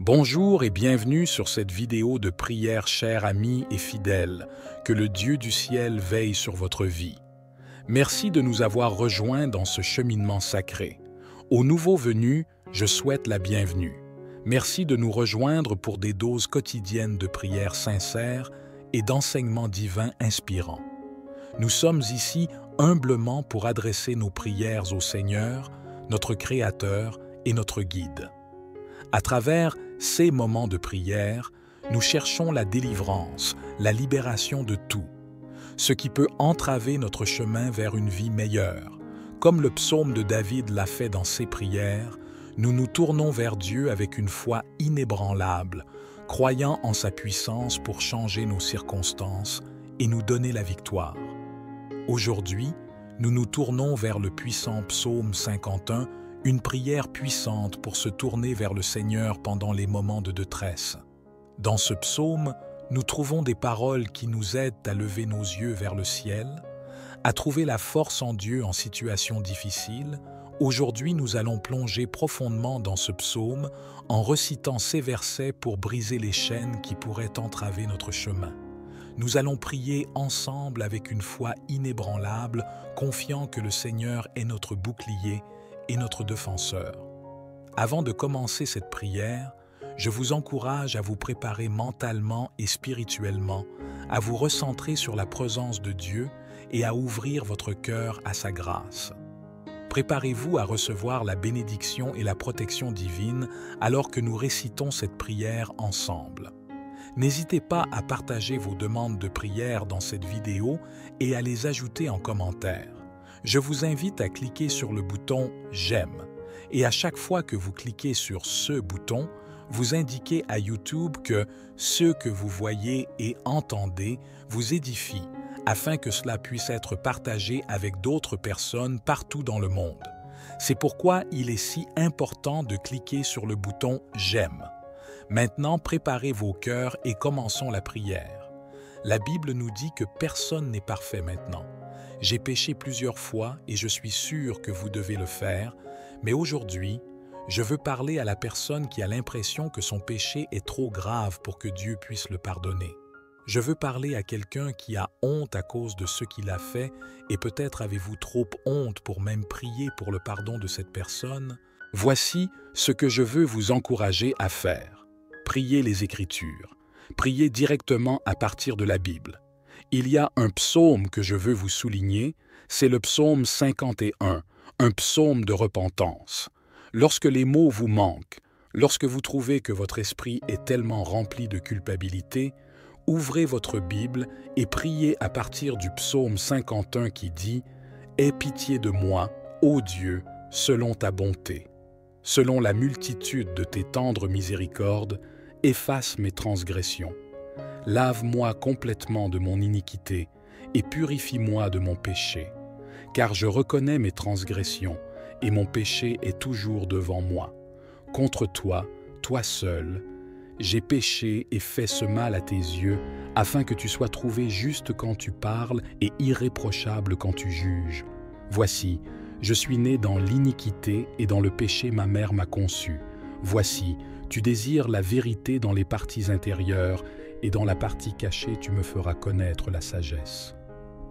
Bonjour et bienvenue sur cette vidéo de prière, chers amis et fidèles. Que le Dieu du ciel veille sur votre vie. Merci de nous avoir rejoints dans ce cheminement sacré. Aux nouveaux venus, je souhaite la bienvenue. Merci de nous rejoindre pour des doses quotidiennes de prières sincères et d'enseignements divins inspirants. Nous sommes ici humblement pour adresser nos prières au Seigneur, notre Créateur et notre Guide. À travers ces moments de prière, nous cherchons la délivrance, la libération de tout, ce qui peut entraver notre chemin vers une vie meilleure. Comme le psaume de David l'a fait dans ses prières, nous nous tournons vers Dieu avec une foi inébranlable, croyant en sa puissance pour changer nos circonstances et nous donner la victoire. Aujourd'hui, nous nous tournons vers le puissant psaume 51, une prière puissante pour se tourner vers le Seigneur pendant les moments de détresse. Dans ce psaume, nous trouvons des paroles qui nous aident à lever nos yeux vers le ciel, à trouver la force en Dieu en situation difficile. Aujourd'hui, nous allons plonger profondément dans ce psaume en recitant ces versets pour briser les chaînes qui pourraient entraver notre chemin. Nous allons prier ensemble avec une foi inébranlable, confiant que le Seigneur est notre bouclier et notre défenseur. Avant de commencer cette prière, je vous encourage à vous préparer mentalement et spirituellement, à vous recentrer sur la présence de Dieu et à ouvrir votre cœur à sa grâce. Préparez-vous à recevoir la bénédiction et la protection divine alors que nous récitons cette prière ensemble. N'hésitez pas à partager vos demandes de prière dans cette vidéo et à les ajouter en commentaire. Je vous invite à cliquer sur le bouton « J'aime » et à chaque fois que vous cliquez sur ce bouton, vous indiquez à YouTube que ce que vous voyez et entendez vous édifie afin que cela puisse être partagé avec d'autres personnes partout dans le monde. C'est pourquoi il est si important de cliquer sur le bouton « J'aime ». Maintenant, préparez vos cœurs et commençons la prière. La Bible nous dit que personne n'est parfait maintenant. J'ai péché plusieurs fois et je suis sûr que vous devez le faire, mais aujourd'hui, je veux parler à la personne qui a l'impression que son péché est trop grave pour que Dieu puisse le pardonner. Je veux parler à quelqu'un qui a honte à cause de ce qu'il a fait et peut-être avez-vous trop honte pour même prier pour le pardon de cette personne. Voici ce que je veux vous encourager à faire. Priez les Écritures. Priez directement à partir de la Bible. Il y a un psaume que je veux vous souligner, c'est le psaume 51, un psaume de repentance. Lorsque les mots vous manquent, lorsque vous trouvez que votre esprit est tellement rempli de culpabilité, ouvrez votre Bible et priez à partir du psaume 51 qui dit « Aie pitié de moi, ô Dieu, selon ta bonté. Selon la multitude de tes tendres miséricordes, efface mes transgressions. Lave-moi complètement de mon iniquité et purifie-moi de mon péché, car je reconnais mes transgressions et mon péché est toujours devant moi. Contre toi, toi seul, j'ai péché et fait ce mal à tes yeux, afin que tu sois trouvé juste quand tu parles et irréprochable quand tu juges. Voici, je suis né dans l'iniquité et dans le péché ma mère m'a conçu. Voici, tu désires la vérité dans les parties intérieures, et dans la partie cachée tu me feras connaître la sagesse.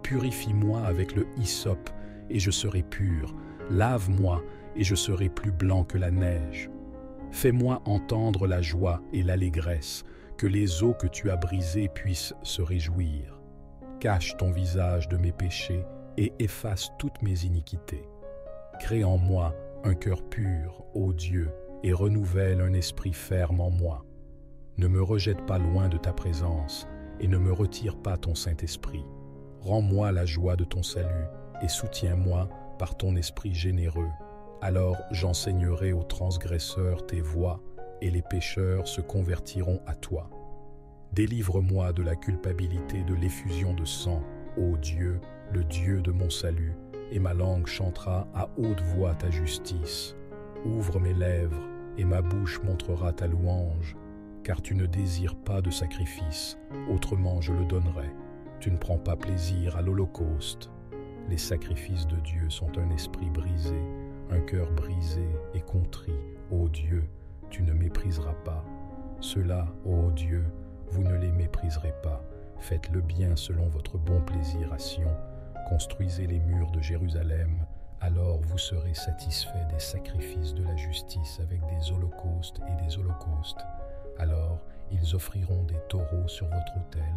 Purifie-moi avec le hysope, et je serai pur. Lave-moi, et je serai plus blanc que la neige. Fais-moi entendre la joie et l'allégresse, que les os que tu as brisés puissent se réjouir. Cache ton visage de mes péchés, et efface toutes mes iniquités. Crée en moi un cœur pur, ô Dieu, et renouvelle un esprit ferme en moi. Ne me rejette pas loin de ta présence, et ne me retire pas ton Saint-Esprit. Rends-moi la joie de ton salut, et soutiens-moi par ton esprit généreux. Alors j'enseignerai aux transgresseurs tes voies, et les pécheurs se convertiront à toi. Délivre-moi de la culpabilité de l'effusion de sang, ô Dieu, le Dieu de mon salut, et ma langue chantera à haute voix ta justice. Ouvre mes lèvres, et ma bouche montrera ta louange, car tu ne désires pas de sacrifice, autrement je le donnerai. Tu ne prends pas plaisir à l'holocauste. Les sacrifices de Dieu sont un esprit brisé, un cœur brisé et contrit. Ô Dieu, tu ne mépriseras pas. Ceux-là, ô Dieu, vous ne les mépriserez pas. Faites le bien selon votre bon plaisir à Sion. Construisez les murs de Jérusalem. Alors vous serez satisfaits des sacrifices de la justice avec des holocaustes et des holocaustes. Alors ils offriront des taureaux sur votre autel.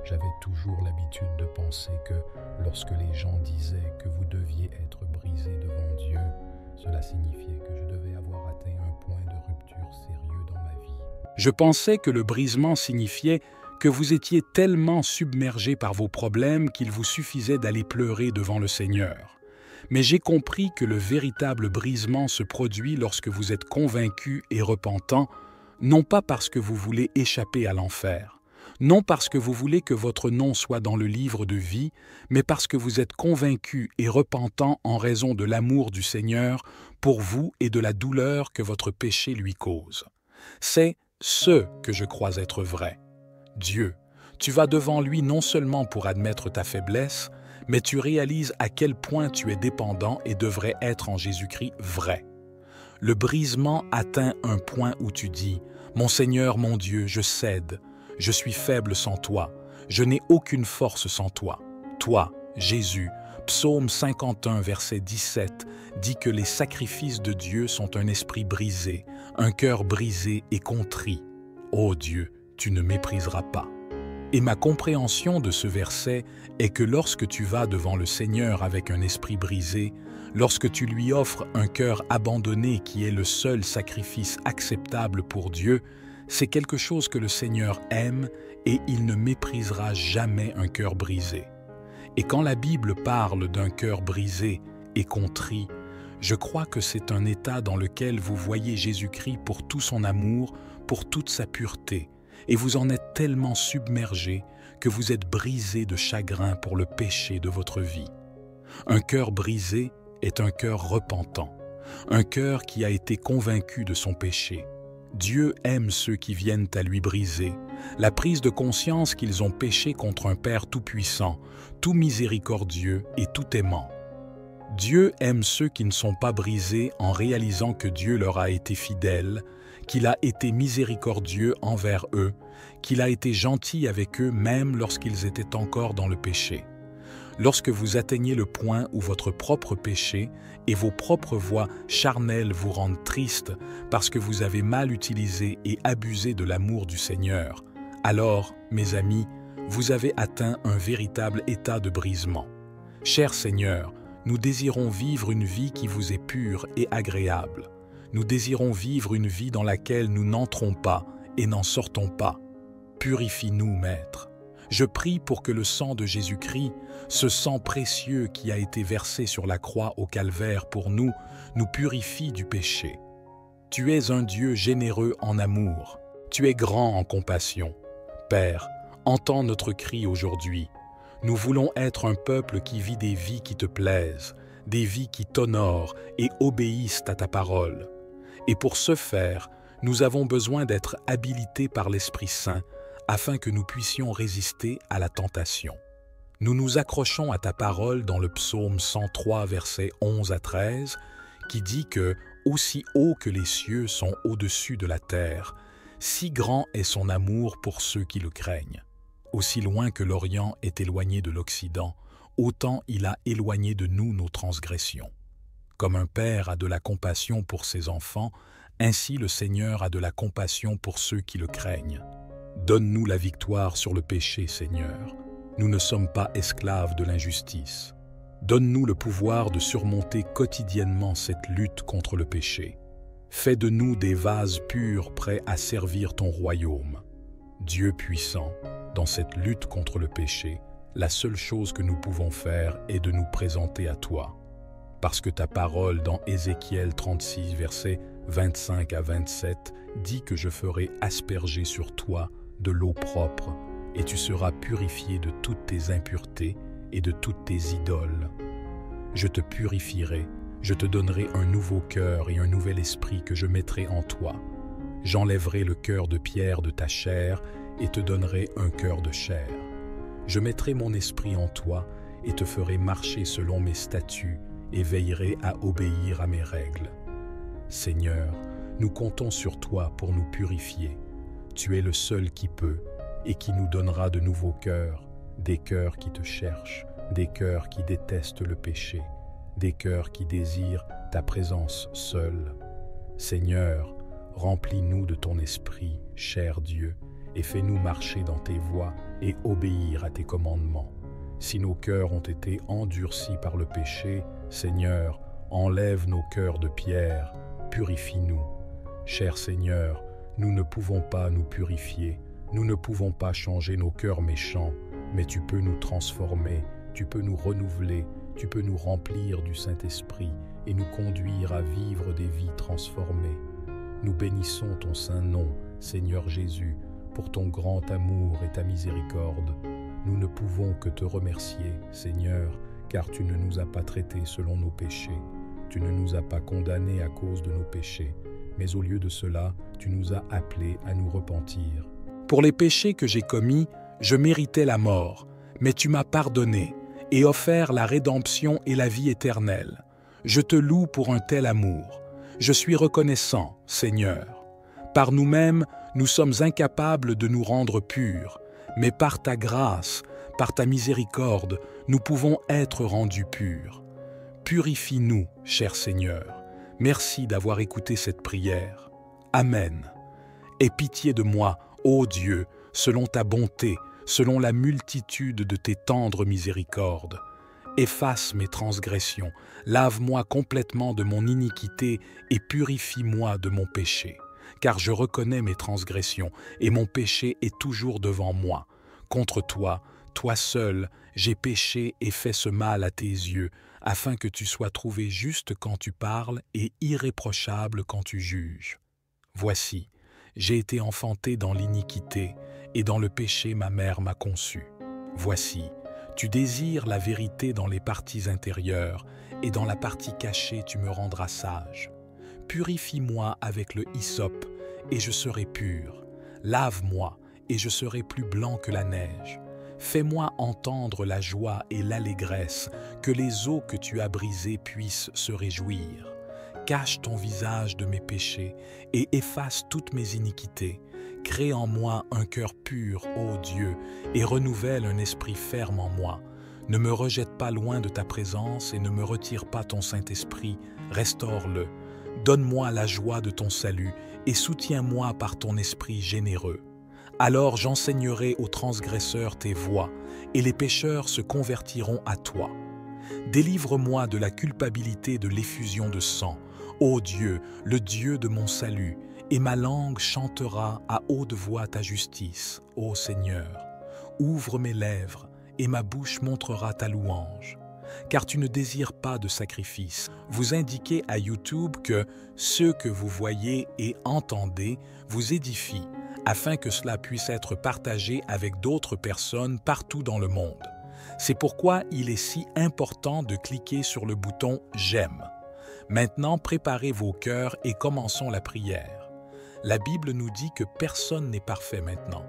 J'avais toujours l'habitude de penser que lorsque les gens disaient que vous deviez être brisés devant Dieu, cela signifiait que je devais avoir atteint un point de rupture sérieux dans ma vie. Je pensais que le brisement signifiait que vous étiez tellement submergé par vos problèmes qu'il vous suffisait d'aller pleurer devant le Seigneur. Mais j'ai compris que le véritable brisement se produit lorsque vous êtes convaincu et repentant, non pas parce que vous voulez échapper à l'enfer, non parce que vous voulez que votre nom soit dans le livre de vie, mais parce que vous êtes convaincu et repentant en raison de l'amour du Seigneur pour vous et de la douleur que votre péché lui cause. C'est ce que je crois être vrai. Dieu, tu vas devant lui non seulement pour admettre ta faiblesse, mais tu réalises à quel point tu es dépendant et devrais être en Jésus-Christ vrai. Le brisement atteint un point où tu dis « Mon Seigneur, mon Dieu, je cède. Je suis faible sans toi. Je n'ai aucune force sans toi. Toi, Jésus, Psaume 51, verset 17, dit que les sacrifices de Dieu sont un esprit brisé, un cœur brisé et contrit. Ô Dieu, tu ne mépriseras pas. » Et ma compréhension de ce verset est que lorsque tu vas devant le Seigneur avec un esprit brisé, lorsque tu lui offres un cœur abandonné qui est le seul sacrifice acceptable pour Dieu, c'est quelque chose que le Seigneur aime et il ne méprisera jamais un cœur brisé. Et quand la Bible parle d'un cœur brisé et contrit, je crois que c'est un état dans lequel vous voyez Jésus-Christ pour tout son amour, pour toute sa pureté, et vous en êtes tellement submergé que vous êtes brisé de chagrin pour le péché de votre vie. Un cœur brisé est un cœur repentant, un cœur qui a été convaincu de son péché. Dieu aime ceux qui viennent à lui briser, la prise de conscience qu'ils ont péché contre un Père tout-puissant, tout miséricordieux et tout aimant. Dieu aime ceux qui ne sont pas brisés en réalisant que Dieu leur a été fidèle, qu'il a été miséricordieux envers eux, qu'il a été gentil avec eux même lorsqu'ils étaient encore dans le péché. Lorsque vous atteignez le point où votre propre péché et vos propres voies charnelles vous rendent triste parce que vous avez mal utilisé et abusé de l'amour du Seigneur, alors, mes amis, vous avez atteint un véritable état de brisement. Cher Seigneur, nous désirons vivre une vie qui vous est pure et agréable. Nous désirons vivre une vie dans laquelle nous n'entrons pas et n'en sortons pas. Purifie-nous, Maître. Je prie pour que le sang de Jésus-Christ, ce sang précieux qui a été versé sur la croix au calvaire pour nous, nous purifie du péché. Tu es un Dieu généreux en amour. Tu es grand en compassion. Père, entends notre cri aujourd'hui. Nous voulons être un peuple qui vit des vies qui te plaisent, des vies qui t'honorent et obéissent à ta parole. Et pour ce faire, nous avons besoin d'être habilités par l'Esprit Saint afin que nous puissions résister à la tentation. Nous nous accrochons à ta parole dans le psaume 103, versets 11 à 13, qui dit que « Aussi haut que les cieux sont au-dessus de la terre, si grand est son amour pour ceux qui le craignent. Aussi loin que l'Orient est éloigné de l'Occident, autant il a éloigné de nous nos transgressions. Comme un père a de la compassion pour ses enfants, ainsi le Seigneur a de la compassion pour ceux qui le craignent. Donne-nous la victoire sur le péché, Seigneur. Nous ne sommes pas esclaves de l'injustice. Donne-nous le pouvoir de surmonter quotidiennement cette lutte contre le péché. Fais de nous des vases purs prêts à servir ton royaume. Dieu puissant, dans cette lutte contre le péché, la seule chose que nous pouvons faire est de nous présenter à toi. Parce que ta parole dans Ézéchiel 36, versets 25 à 27, dit que je ferai asperger sur toi de l'eau propre, et tu seras purifié de toutes tes impuretés et de toutes tes idoles. Je te purifierai, je te donnerai un nouveau cœur et un nouvel esprit que je mettrai en toi. J'enlèverai le cœur de pierre de ta chair et te donnerai un cœur de chair. Je mettrai mon esprit en toi et te ferai marcher selon mes statuts et veillerai à obéir à mes règles. Seigneur, nous comptons sur toi pour nous purifier, Tu es le seul qui peut et qui nous donnera de nouveaux cœurs, des cœurs qui te cherchent, des cœurs qui détestent le péché, des cœurs qui désirent ta présence seule. Seigneur, remplis-nous de ton esprit, cher Dieu, et fais-nous marcher dans tes voies et obéir à tes commandements. Si nos cœurs ont été endurcis par le péché, Seigneur, enlève nos cœurs de pierre, purifie-nous. Cher Seigneur, nous ne pouvons pas nous purifier, nous ne pouvons pas changer nos cœurs méchants, mais tu peux nous transformer, tu peux nous renouveler, tu peux nous remplir du Saint-Esprit et nous conduire à vivre des vies transformées. Nous bénissons ton saint nom, Seigneur Jésus, pour ton grand amour et ta miséricorde. Nous ne pouvons que te remercier, Seigneur, car tu ne nous as pas traités selon nos péchés. Tu ne nous as pas condamnés à cause de nos péchés, mais au lieu de cela, tu nous as appelés à nous repentir. Pour les péchés que j'ai commis, je méritais la mort, mais tu m'as pardonné et offert la rédemption et la vie éternelle. Je te loue pour un tel amour. Je suis reconnaissant, Seigneur. Par nous-mêmes, nous sommes incapables de nous rendre purs, mais par ta grâce, par ta miséricorde, nous pouvons être rendus purs. Purifie-nous, cher Seigneur. Merci d'avoir écouté cette prière. Amen. Aie pitié de moi, ô Dieu, selon ta bonté, selon la multitude de tes tendres miséricordes. Efface mes transgressions, lave-moi complètement de mon iniquité et purifie-moi de mon péché. Car je reconnais mes transgressions et mon péché est toujours devant moi. Contre toi, toi seul, j'ai péché et fait ce mal à tes yeux, afin que tu sois trouvé juste quand tu parles et irréprochable quand tu juges. Voici, j'ai été enfanté dans l'iniquité, et dans le péché ma mère m'a conçu. Voici, tu désires la vérité dans les parties intérieures, et dans la partie cachée tu me rendras sage. Purifie-moi avec le hysope, et je serai pur. Lave-moi, et je serai plus blanc que la neige. Fais-moi entendre la joie et l'allégresse, que les eaux que tu as brisées puissent se réjouir. Cache ton visage de mes péchés et efface toutes mes iniquités. Crée en moi un cœur pur, ô Dieu, et renouvelle un esprit ferme en moi. Ne me rejette pas loin de ta présence et ne me retire pas ton Saint-Esprit, restaure-le. Donne-moi la joie de ton salut et soutiens-moi par ton esprit généreux. Alors j'enseignerai aux transgresseurs tes voies, et les pécheurs se convertiront à toi. Délivre-moi de la culpabilité de l'effusion de sang, ô Dieu, le Dieu de mon salut, et ma langue chantera à haute voix ta justice, ô Seigneur. Ouvre mes lèvres, et ma bouche montrera ta louange. Car tu ne désires pas de sacrifice. Vous indiquez à YouTube que ce que vous voyez et entendez vous édifie, afin que cela puisse être partagé avec d'autres personnes partout dans le monde. C'est pourquoi il est si important de cliquer sur le bouton « J'aime ». Maintenant, préparez vos cœurs et commençons la prière. La Bible nous dit que personne n'est parfait maintenant.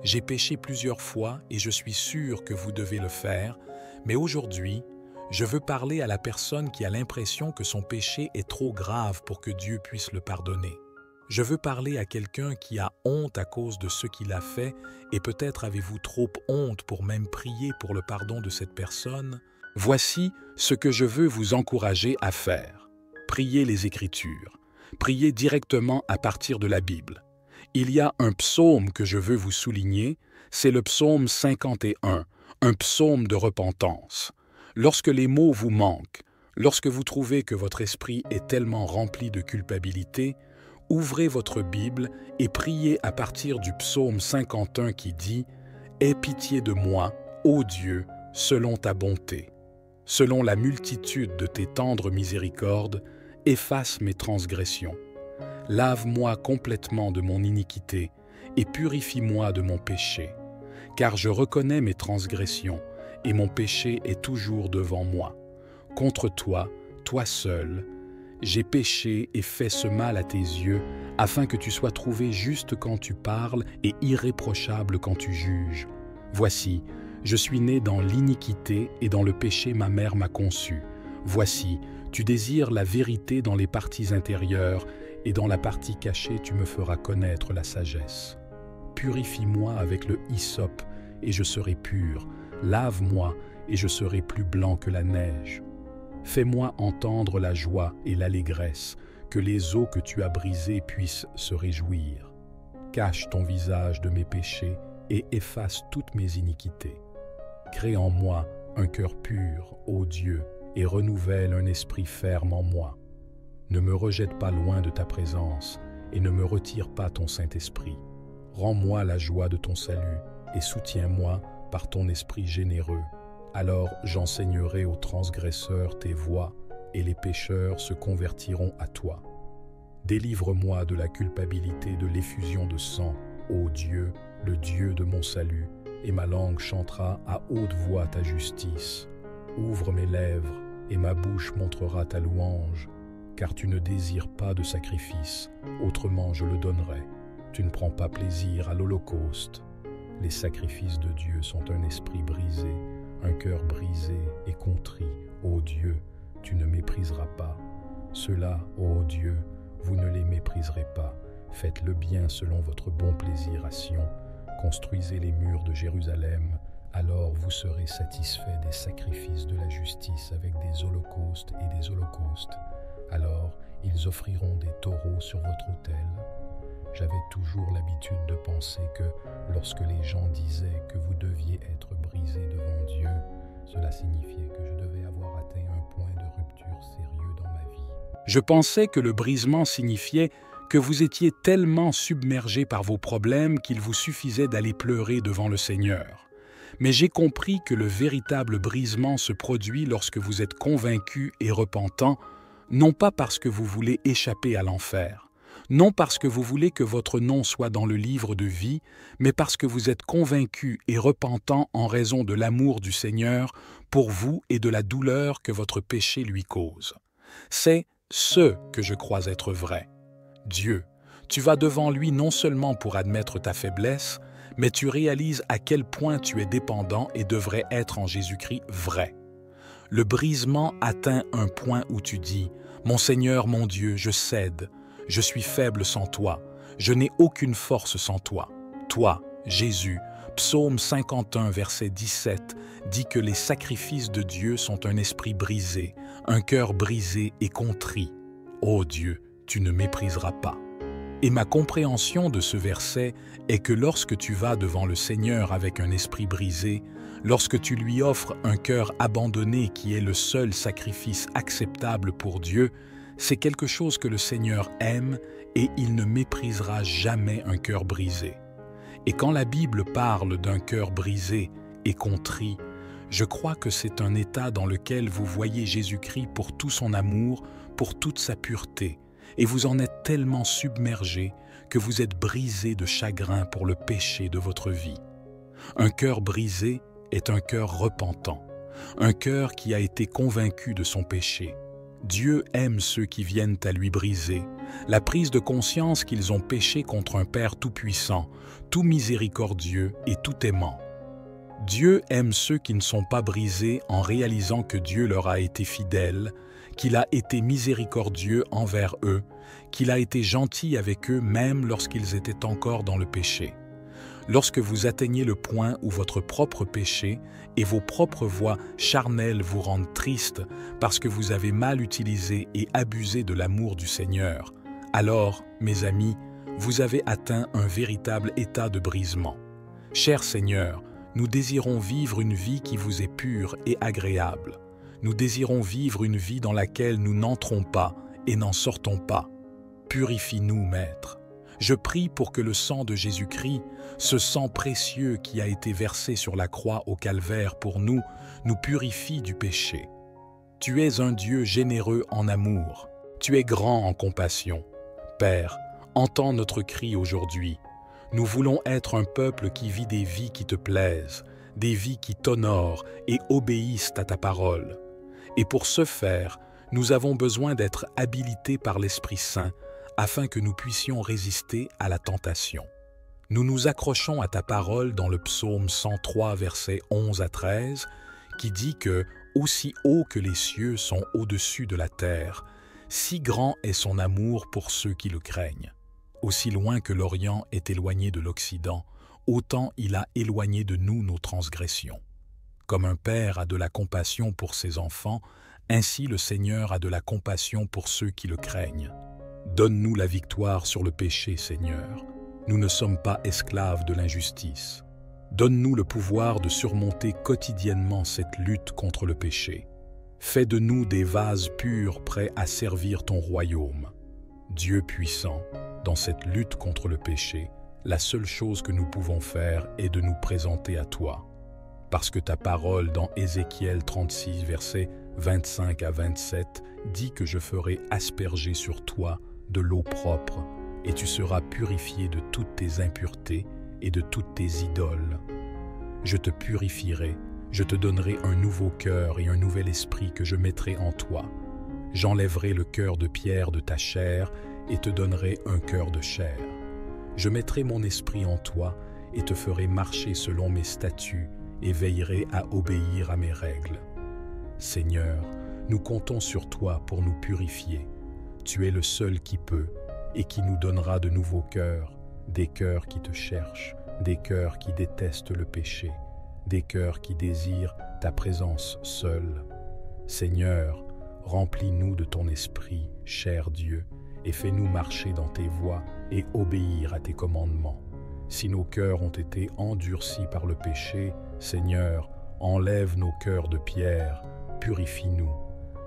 J'ai péché plusieurs fois et je suis sûr que vous devez le faire, mais aujourd'hui, je veux parler à la personne qui a l'impression que son péché est trop grave pour que Dieu puisse le pardonner. Je veux parler à quelqu'un qui a honte à cause de ce qu'il a fait et peut-être avez-vous trop honte pour même prier pour le pardon de cette personne. Voici ce que je veux vous encourager à faire. Priez les Écritures. Priez directement à partir de la Bible. Il y a un psaume que je veux vous souligner, c'est le psaume 51, un psaume de repentance. Lorsque les mots vous manquent, lorsque vous trouvez que votre esprit est tellement rempli de culpabilité, ouvrez votre Bible et priez à partir du psaume 51 qui dit « Aie pitié de moi, ô Dieu, selon ta bonté. Selon la multitude de tes tendres miséricordes, efface mes transgressions. Lave-moi complètement de mon iniquité et purifie-moi de mon péché. Car je reconnais mes transgressions et mon péché est toujours devant moi. Contre toi, toi seul, j'ai péché et fait ce mal à tes yeux, afin que tu sois trouvé juste quand tu parles et irréprochable quand tu juges. Voici, je suis né dans l'iniquité et dans le péché ma mère m'a conçu. Voici, tu désires la vérité dans les parties intérieures et dans la partie cachée tu me feras connaître la sagesse. Purifie-moi avec le hysope, et je serai pur. Lave-moi, et je serai plus blanc que la neige. Fais-moi entendre la joie et l'allégresse, que les os que tu as brisés puissent se réjouir. Cache ton visage de mes péchés et efface toutes mes iniquités. Crée en moi un cœur pur, ô Dieu, et renouvelle un esprit ferme en moi. Ne me rejette pas loin de ta présence, et ne me retire pas ton Saint-Esprit. Rends-moi la joie de ton salut, et soutiens-moi par ton esprit généreux. Alors j'enseignerai aux transgresseurs tes voies, et les pécheurs se convertiront à toi. Délivre-moi de la culpabilité de l'effusion de sang, ô Dieu, le Dieu de mon salut, et ma langue chantera à haute voix ta justice. Ouvre mes lèvres, et ma bouche montrera ta louange, car tu ne désires pas de sacrifice, autrement je le donnerais. Tu ne prends pas plaisir à l'holocauste. Les sacrifices de Dieu sont un esprit brisé, un cœur brisé et contrit. Ô Dieu, tu ne mépriseras pas. Ceux-là, ô Dieu, vous ne les mépriserez pas. Faites le bien selon votre bon plaisir à Sion. Construisez les murs de Jérusalem. Alors vous serez satisfaits des sacrifices de la justice avec des holocaustes et des holocaustes. Alors ils offriront des taureaux sur votre autel. J'avais toujours l'habitude de penser que lorsque les gens disaient que vous deviez être brisé devant Dieu, cela signifiait que je devais avoir atteint un point de rupture sérieux dans ma vie. Je pensais que le brisement signifiait que vous étiez tellement submergé par vos problèmes qu'il vous suffisait d'aller pleurer devant le Seigneur. Mais j'ai compris que le véritable brisement se produit lorsque vous êtes convaincu et repentant, non pas parce que vous voulez échapper à l'enfer, non parce que vous voulez que votre nom soit dans le livre de vie, mais parce que vous êtes convaincu et repentant en raison de l'amour du Seigneur pour vous et de la douleur que votre péché lui cause. C'est ce que je crois être vrai. Dieu, tu vas devant lui non seulement pour admettre ta faiblesse, mais tu réalises à quel point tu es dépendant et devrais être en Jésus-Christ vrai. Le brisement atteint un point où tu dis « Mon Seigneur, mon Dieu, je cède, je suis faible sans toi, je n'ai aucune force sans toi. Toi, Jésus, Psaume 51, verset 17, dit que les sacrifices de Dieu sont un esprit brisé, un cœur brisé et contrit. Ô Dieu, tu ne mépriseras pas. » Et ma compréhension de ce verset est que lorsque tu vas devant le Seigneur avec un esprit brisé, lorsque tu lui offres un cœur abandonné qui est le seul sacrifice acceptable pour Dieu, c'est quelque chose que le Seigneur aime et il ne méprisera jamais un cœur brisé. Et quand la Bible parle d'un cœur brisé et contrit, je crois que c'est un état dans lequel vous voyez Jésus-Christ pour tout son amour, pour toute sa pureté, et vous en êtes tellement submergé que vous êtes brisé de chagrin pour le péché de votre vie. Un cœur brisé est un cœur repentant, un cœur qui a été convaincu de son péché. Dieu aime ceux qui viennent à lui briser, la prise de conscience qu'ils ont péché contre un Père tout-puissant, tout miséricordieux et tout aimant. Dieu aime ceux qui ne sont pas brisés en réalisant que Dieu leur a été fidèle, qu'il a été miséricordieux envers eux, qu'il a été gentil avec eux même lorsqu'ils étaient encore dans le péché. Lorsque vous atteignez le point où votre propre péché et vos propres voies charnelles vous rendent triste parce que vous avez mal utilisé et abusé de l'amour du Seigneur, alors, mes amis, vous avez atteint un véritable état de brisement. Cher Seigneur, nous désirons vivre une vie qui vous est pure et agréable. Nous désirons vivre une vie dans laquelle nous n'entrons pas et n'en sortons pas. Purifie-nous, Maître. Je prie pour que le sang de Jésus-Christ, ce sang précieux qui a été versé sur la croix au calvaire pour nous, nous purifie du péché. Tu es un Dieu généreux en amour. Tu es grand en compassion. Père, entends notre cri aujourd'hui. Nous voulons être un peuple qui vit des vies qui te plaisent, des vies qui t'honorent et obéissent à ta parole. Et pour ce faire, nous avons besoin d'être habilités par l'Esprit Saint afin que nous puissions résister à la tentation. Nous nous accrochons à ta parole dans le psaume 103, versets 11 à 13, qui dit que « Aussi haut que les cieux sont au-dessus de la terre, si grand est son amour pour ceux qui le craignent. » Aussi loin que l'Orient est éloigné de l'Occident, autant il a éloigné de nous nos transgressions. Comme un père a de la compassion pour ses enfants, ainsi le Seigneur a de la compassion pour ceux qui le craignent. Donne-nous la victoire sur le péché, Seigneur. Nous ne sommes pas esclaves de l'injustice. Donne-nous le pouvoir de surmonter quotidiennement cette lutte contre le péché. Fais de nous des vases purs prêts à servir ton royaume. Dieu puissant, dans cette lutte contre le péché, la seule chose que nous pouvons faire est de nous présenter à toi. Parce que ta parole dans Ézéchiel 36, versets 25 à 27, dit que je ferai asperger sur toi de l'eau propre, et tu seras purifié de toutes tes impuretés et de toutes tes idoles. Je te purifierai, je te donnerai un nouveau cœur et un nouvel esprit que je mettrai en toi. J'enlèverai le cœur de pierre de ta chair et te donnerai un cœur de chair. Je mettrai mon esprit en toi et te ferai marcher selon mes statuts et veillerai à obéir à mes règles. Seigneur, nous comptons sur toi pour nous purifier. Tu es le seul qui peut et qui nous donnera de nouveaux cœurs, des cœurs qui te cherchent, des cœurs qui détestent le péché, des cœurs qui désirent ta présence seule. Seigneur, remplis-nous de ton esprit, cher Dieu, et fais-nous marcher dans tes voies et obéir à tes commandements. Si nos cœurs ont été endurcis par le péché, Seigneur, enlève nos cœurs de pierre, purifie-nous.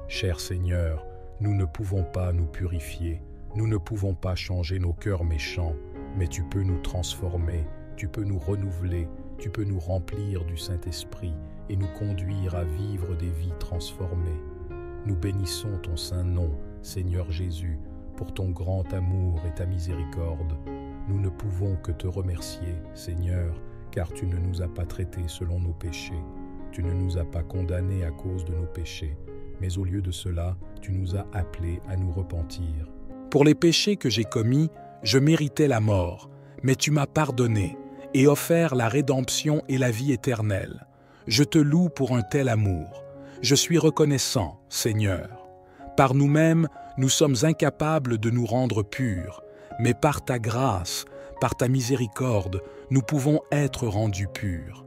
Cher Seigneur, nous ne pouvons pas nous purifier, nous ne pouvons pas changer nos cœurs méchants, mais tu peux nous transformer, tu peux nous renouveler, tu peux nous remplir du Saint-Esprit et nous conduire à vivre des vies transformées. Nous bénissons ton saint nom, Seigneur Jésus, pour ton grand amour et ta miséricorde. Nous ne pouvons que te remercier, Seigneur, car tu ne nous as pas traités selon nos péchés. Tu ne nous as pas condamnés à cause de nos péchés, mais au lieu de cela, tu nous as appelés à nous repentir. Pour les péchés que j'ai commis, je méritais la mort, mais tu m'as pardonné et offert la rédemption et la vie éternelle. Je te loue pour un tel amour. Je suis reconnaissant, Seigneur. Par nous-mêmes, nous sommes incapables de nous rendre purs, mais par ta grâce, par ta miséricorde, nous pouvons être rendus purs.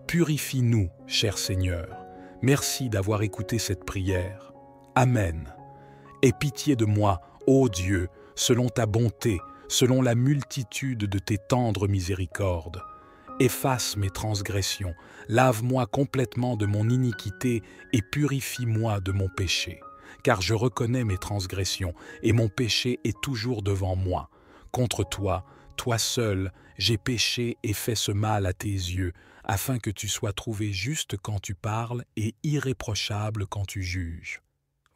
Purifie-nous, cher Seigneur. Merci d'avoir écouté cette prière. Amen. Aie pitié de moi, ô Dieu, selon ta bonté, selon la multitude de tes tendres miséricordes. Efface mes transgressions, lave-moi complètement de mon iniquité et purifie-moi de mon péché. Car je reconnais mes transgressions et mon péché est toujours devant moi. Contre toi, toi seul, j'ai péché et fait ce mal à tes yeux, afin que tu sois trouvé juste quand tu parles et irréprochable quand tu juges.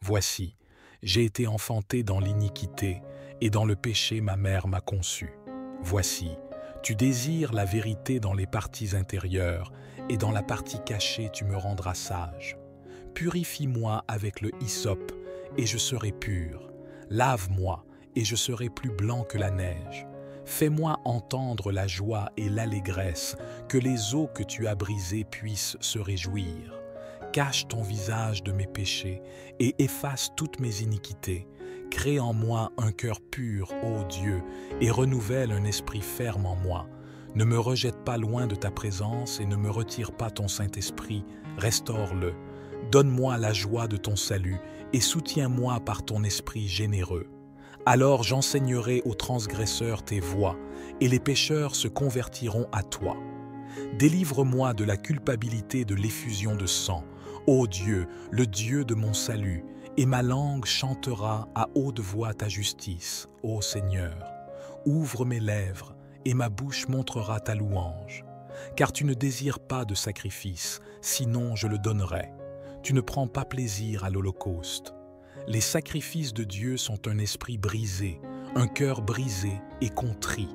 Voici, j'ai été enfanté dans l'iniquité, et dans le péché ma mère m'a conçu. Voici, tu désires la vérité dans les parties intérieures, et dans la partie cachée tu me rendras sage. Purifie-moi avec le hysope, et je serai pur. Lave-moi, et je serai plus blanc que la neige. Fais-moi entendre la joie et l'allégresse, que les eaux que tu as brisées puissent se réjouir. Cache ton visage de mes péchés et efface toutes mes iniquités. Crée en moi un cœur pur, ô Dieu, et renouvelle un esprit ferme en moi. Ne me rejette pas loin de ta présence et ne me retire pas ton Saint-Esprit. Restaure-le. Donne-moi la joie de ton salut et soutiens-moi par ton esprit généreux. Alors j'enseignerai aux transgresseurs tes voies, et les pécheurs se convertiront à toi. Délivre-moi de la culpabilité de l'effusion de sang, ô Dieu, le Dieu de mon salut, et ma langue chantera à haute voix ta justice, ô Seigneur. Ouvre mes lèvres, et ma bouche montrera ta louange. Car tu ne désires pas de sacrifice, sinon je le donnerais. Tu ne prends pas plaisir à l'holocauste. Les sacrifices de Dieu sont un esprit brisé, un cœur brisé et contrit.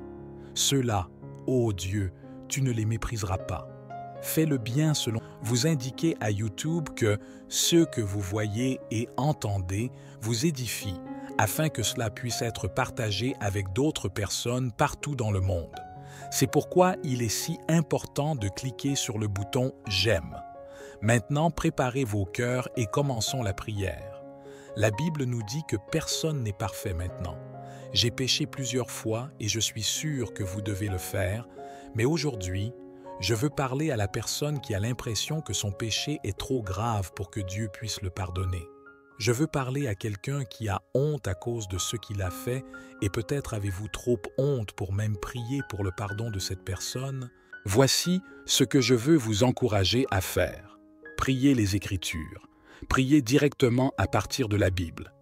Ceux-là, ô Dieu, tu ne les mépriseras pas. Fais le bien selon... Vous indiquez à YouTube que ce que vous voyez et entendez vous édifie, afin que cela puisse être partagé avec d'autres personnes partout dans le monde. C'est pourquoi il est si important de cliquer sur le bouton « J'aime ». Maintenant, préparez vos cœurs et commençons la prière. La Bible nous dit que personne n'est parfait maintenant. J'ai péché plusieurs fois et je suis sûr que vous devez le faire, mais aujourd'hui, je veux parler à la personne qui a l'impression que son péché est trop grave pour que Dieu puisse le pardonner. Je veux parler à quelqu'un qui a honte à cause de ce qu'il a fait et peut-être avez-vous trop honte pour même prier pour le pardon de cette personne. Voici ce que je veux vous encourager à faire. Priez les Écritures. Priez directement à partir de la Bible.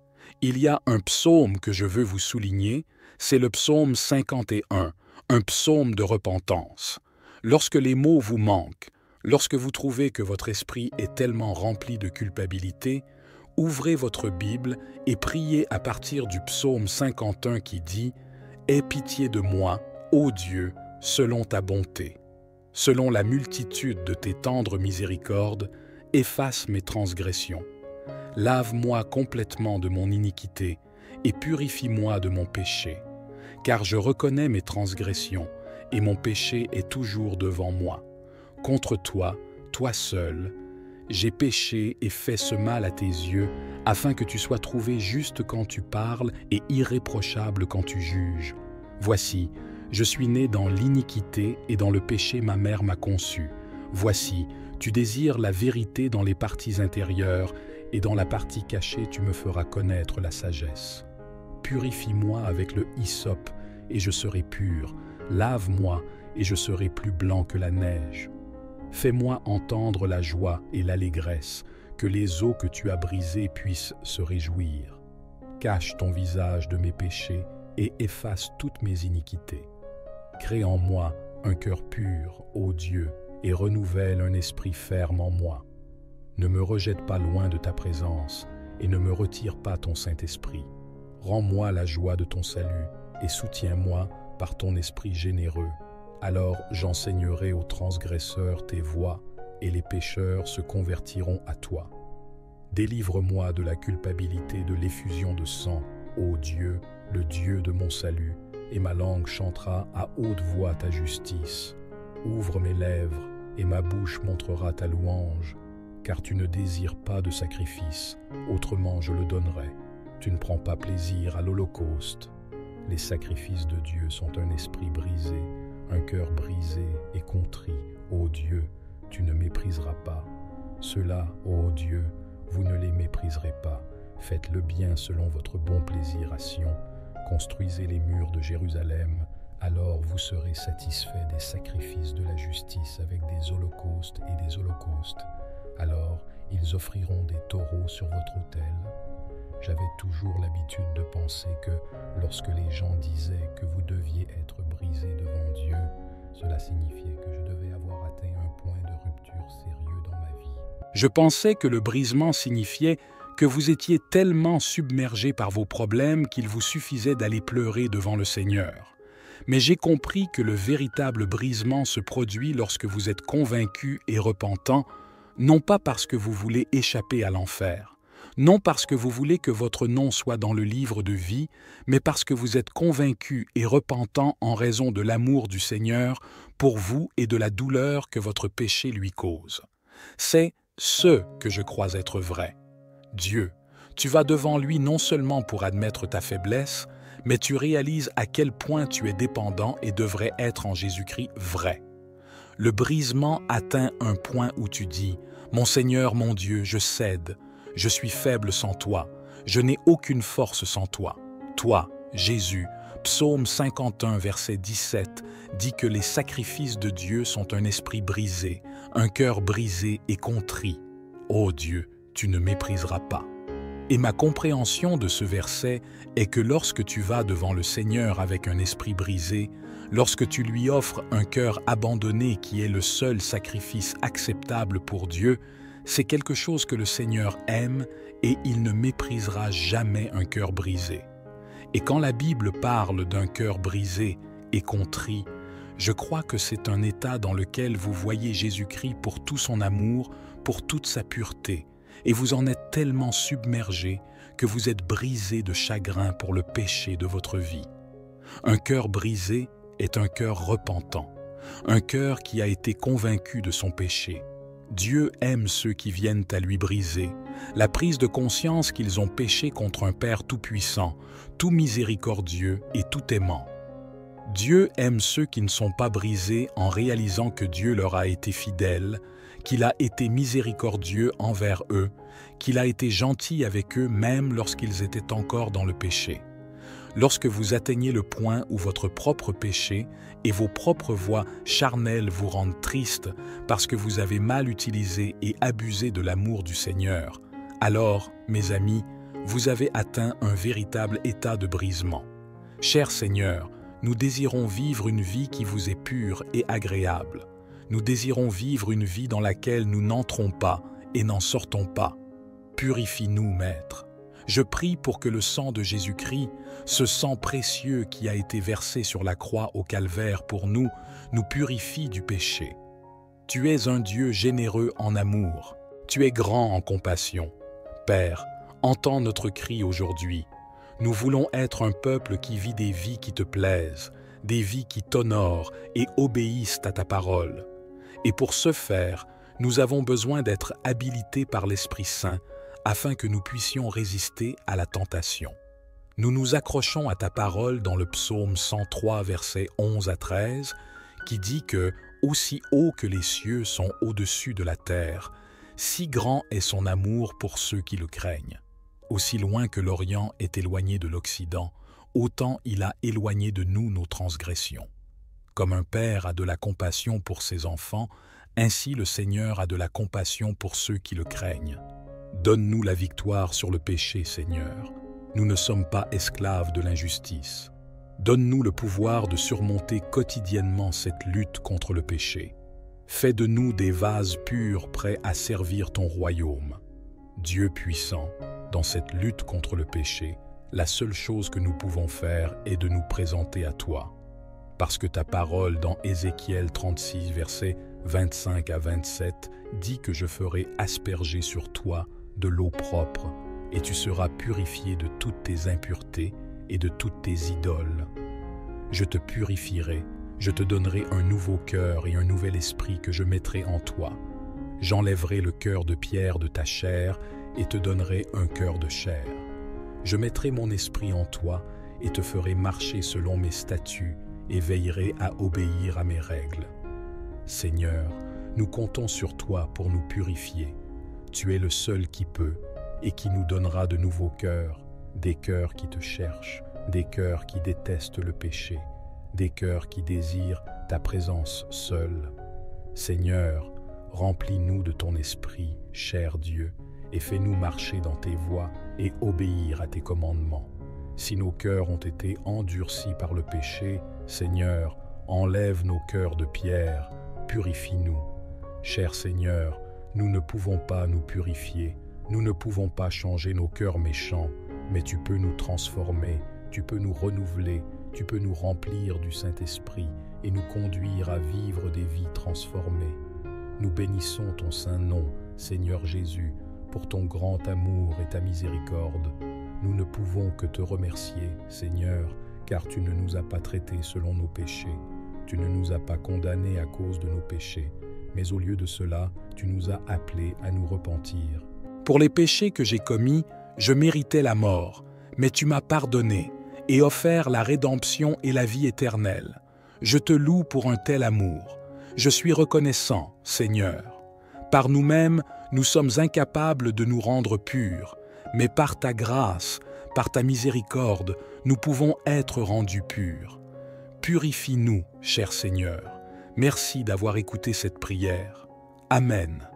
Il y a un psaume que je veux vous souligner, c'est le psaume 51, un psaume de repentance. Lorsque les mots vous manquent, lorsque vous trouvez que votre esprit est tellement rempli de culpabilité, ouvrez votre Bible et priez à partir du psaume 51 qui dit « Aie pitié de moi, ô Dieu, selon ta bonté. Selon la multitude de tes tendres miséricordes, efface mes transgressions. Lave-moi complètement de mon iniquité et purifie-moi de mon péché. Car je reconnais mes transgressions et mon péché est toujours devant moi. Contre toi, toi seul, j'ai péché et fait ce mal à tes yeux, afin que tu sois trouvé juste quand tu parles et irréprochable quand tu juges. Voici, je suis né dans l'iniquité et dans le péché ma mère m'a conçu. Voici, tu désires la vérité dans les parties intérieures, et dans la partie cachée tu me feras connaître la sagesse. Purifie-moi avec le hysope, et je serai pur. Lave-moi, et je serai plus blanc que la neige. Fais-moi entendre la joie et l'allégresse, que les eaux que tu as brisées puissent se réjouir. Cache ton visage de mes péchés et efface toutes mes iniquités. Crée en moi un cœur pur, ô Dieu, et renouvelle un esprit ferme en moi. Ne me rejette pas loin de ta présence et ne me retire pas ton Saint-Esprit. Rends-moi la joie de ton salut et soutiens-moi par ton esprit généreux. Alors j'enseignerai aux transgresseurs tes voies et les pécheurs se convertiront à toi. Délivre-moi de la culpabilité de l'effusion de sang, ô Dieu, le Dieu de mon salut, et ma langue chantera à haute voix ta justice. Ouvre mes lèvres et ma bouche montrera ta louange, car tu ne désires pas de sacrifice, autrement je le donnerais. Tu ne prends pas plaisir à l'holocauste. Les sacrifices de Dieu sont un esprit brisé, un cœur brisé et contrit. Ô Dieu, tu ne mépriseras pas. Ceux-là, ô Dieu, vous ne les mépriserez pas. Faites le bien selon votre bon plaisir à Sion. Construisez les murs de Jérusalem. Alors vous serez satisfaits des sacrifices de la justice avec des holocaustes et des holocaustes. Alors ils offriront des taureaux sur votre autel. J'avais toujours l'habitude de penser que lorsque les gens disaient que vous deviez être brisés devant Dieu, cela signifiait que je devais avoir atteint un point de rupture sérieux dans ma vie. Je pensais que le brisement signifiait que vous étiez tellement submergé par vos problèmes qu'il vous suffisait d'aller pleurer devant le Seigneur. Mais j'ai compris que le véritable brisement se produit lorsque vous êtes convaincu et repentant, non pas parce que vous voulez échapper à l'enfer, non parce que vous voulez que votre nom soit dans le livre de vie, mais parce que vous êtes convaincu et repentant en raison de l'amour du Seigneur pour vous et de la douleur que votre péché lui cause. C'est ce que je crois être vrai. Dieu, tu vas devant lui non seulement pour admettre ta faiblesse, mais tu réalises à quel point tu es dépendant et devrais être en Jésus-Christ vrai. Le brisement atteint un point où tu dis « Mon Seigneur, mon Dieu, je cède. Je suis faible sans toi. Je n'ai aucune force sans toi. » Toi, Jésus, Psaume 51, verset 17, dit que les sacrifices de Dieu sont un esprit brisé, un cœur brisé et contrit. Ô Dieu, tu ne mépriseras pas. Et ma compréhension de ce verset est que lorsque tu vas devant le Seigneur avec un esprit brisé, lorsque tu lui offres un cœur abandonné qui est le seul sacrifice acceptable pour Dieu, c'est quelque chose que le Seigneur aime et il ne méprisera jamais un cœur brisé. Et quand la Bible parle d'un cœur brisé et contrit, je crois que c'est un état dans lequel vous voyez Jésus-Christ pour tout son amour, pour toute sa pureté, et vous en êtes tellement submergé que vous êtes brisé de chagrin pour le péché de votre vie. Un cœur brisé est un cœur repentant, un cœur qui a été convaincu de son péché. Dieu aime ceux qui viennent à lui briser, la prise de conscience qu'ils ont péché contre un Père tout-puissant, tout miséricordieux et tout aimant. Dieu aime ceux qui ne sont pas brisés en réalisant que Dieu leur a été fidèle, qu'il a été miséricordieux envers eux, qu'il a été gentil avec eux même lorsqu'ils étaient encore dans le péché. Lorsque vous atteignez le point où votre propre péché et vos propres voies charnelles vous rendent triste parce que vous avez mal utilisé et abusé de l'amour du Seigneur, alors, mes amis, vous avez atteint un véritable état de brisement. Cher Seigneur, nous désirons vivre une vie qui vous est pure et agréable. Nous désirons vivre une vie dans laquelle nous n'entrons pas et n'en sortons pas. Purifie-nous, Maître. Je prie pour que le sang de Jésus-Christ, ce sang précieux qui a été versé sur la croix au calvaire pour nous, nous purifie du péché. Tu es un Dieu généreux en amour. Tu es grand en compassion. Père, entends notre cri aujourd'hui. Nous voulons être un peuple qui vit des vies qui te plaisent, des vies qui t'honorent et obéissent à ta parole. Et pour ce faire, nous avons besoin d'être habilités par l'Esprit Saint afin que nous puissions résister à la tentation. Nous nous accrochons à ta parole dans le psaume 103, versets 11 à 13, qui dit que « Aussi haut que les cieux sont au-dessus de la terre, si grand est son amour pour ceux qui le craignent. Aussi loin que l'Orient est éloigné de l'Occident, autant il a éloigné de nous nos transgressions. Comme un père a de la compassion pour ses enfants, ainsi le Seigneur a de la compassion pour ceux qui le craignent. Donne-nous la victoire sur le péché, Seigneur. Nous ne sommes pas esclaves de l'injustice. Donne-nous le pouvoir de surmonter quotidiennement cette lutte contre le péché. Fais de nous des vases purs prêts à servir ton royaume. Dieu puissant, dans cette lutte contre le péché, la seule chose que nous pouvons faire est de nous présenter à toi. Parce que ta parole dans Ézéchiel 36, versets 25 à 27, dit que je ferai asperger sur toi de l'eau propre, et tu seras purifié de toutes tes impuretés et de toutes tes idoles. Je te purifierai, je te donnerai un nouveau cœur et un nouvel esprit que je mettrai en toi. J'enlèverai le cœur de pierre de ta chair et te donnerai un cœur de chair. Je mettrai mon esprit en toi et te ferai marcher selon mes statuts et veillerai à obéir à mes règles. Seigneur, nous comptons sur toi pour nous purifier. Tu es le seul qui peut et qui nous donnera de nouveaux cœurs, des cœurs qui te cherchent, des cœurs qui détestent le péché, des cœurs qui désirent ta présence seule. Seigneur, remplis-nous de ton esprit, cher Dieu, et fais-nous marcher dans tes voies et obéir à tes commandements. Si nos cœurs ont été endurcis par le péché, Seigneur, enlève nos cœurs de pierre, purifie-nous. Cher Seigneur, nous ne pouvons pas nous purifier, nous ne pouvons pas changer nos cœurs méchants, mais tu peux nous transformer, tu peux nous renouveler, tu peux nous remplir du Saint-Esprit et nous conduire à vivre des vies transformées. Nous bénissons ton saint nom, Seigneur Jésus, pour ton grand amour et ta miséricorde. Nous ne pouvons que te remercier, Seigneur, car tu ne nous as pas traités selon nos péchés. Tu ne nous as pas condamnés à cause de nos péchés, mais au lieu de cela, tu nous as appelés à nous repentir. Pour les péchés que j'ai commis, je méritais la mort, mais tu m'as pardonné et offert la rédemption et la vie éternelle. Je te loue pour un tel amour. Je suis reconnaissant, Seigneur. Par nous-mêmes, nous sommes incapables de nous rendre purs, mais par ta grâce, par ta miséricorde, nous pouvons être rendus purs. Purifie-nous, cher Seigneur. Merci d'avoir écouté cette prière. Amen.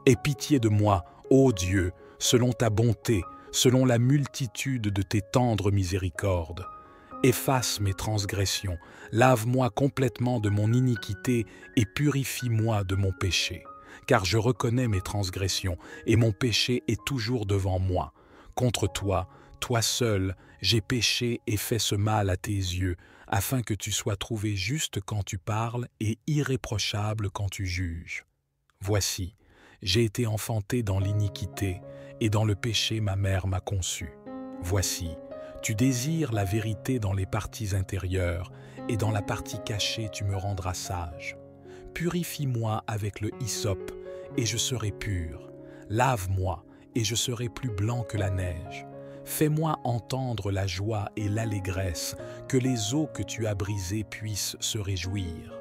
Aie pitié de moi, ô Dieu, selon ta bonté, selon la multitude de tes tendres miséricordes. Efface mes transgressions, lave-moi complètement de mon iniquité et purifie-moi de mon péché. Car je reconnais mes transgressions et mon péché est toujours devant moi. Contre toi, toi seul, j'ai péché et fait ce mal à tes yeux, afin que tu sois trouvé juste quand tu parles et irréprochable quand tu juges. Voici, j'ai été enfanté dans l'iniquité, et dans le péché ma mère m'a conçu. Voici, tu désires la vérité dans les parties intérieures, et dans la partie cachée tu me rendras sage. Purifie-moi avec le hysope, et je serai pur. Lave-moi, et je serai plus blanc que la neige. Fais-moi entendre la joie et l'allégresse, que les os que tu as brisés puissent se réjouir.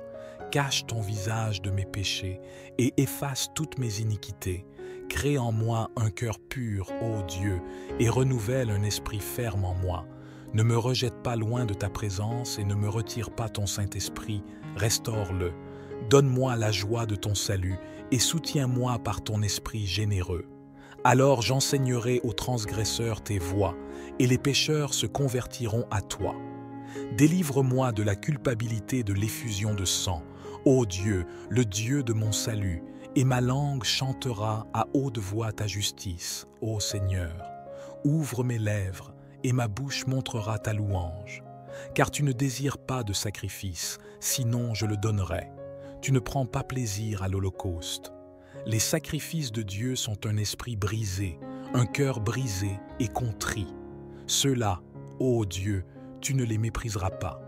Cache ton visage de mes péchés et efface toutes mes iniquités. Crée en moi un cœur pur, ô Dieu, et renouvelle un esprit ferme en moi. Ne me rejette pas loin de ta présence et ne me retire pas ton Saint-Esprit, restaure-le. Donne-moi la joie de ton salut et soutiens-moi par ton esprit généreux. Alors j'enseignerai aux transgresseurs tes voies, et les pécheurs se convertiront à toi. Délivre-moi de la culpabilité de l'effusion de sang, ô Dieu, le Dieu de mon salut, et ma langue chantera à haute voix ta justice, ô Seigneur. Ouvre mes lèvres, et ma bouche montrera ta louange. Car tu ne désires pas de sacrifice, sinon je le donnerais. Tu ne prends pas plaisir à l'holocauste. Les sacrifices de Dieu sont un esprit brisé, un cœur brisé et contrit. Ceux-là, ô Dieu, tu ne les mépriseras pas.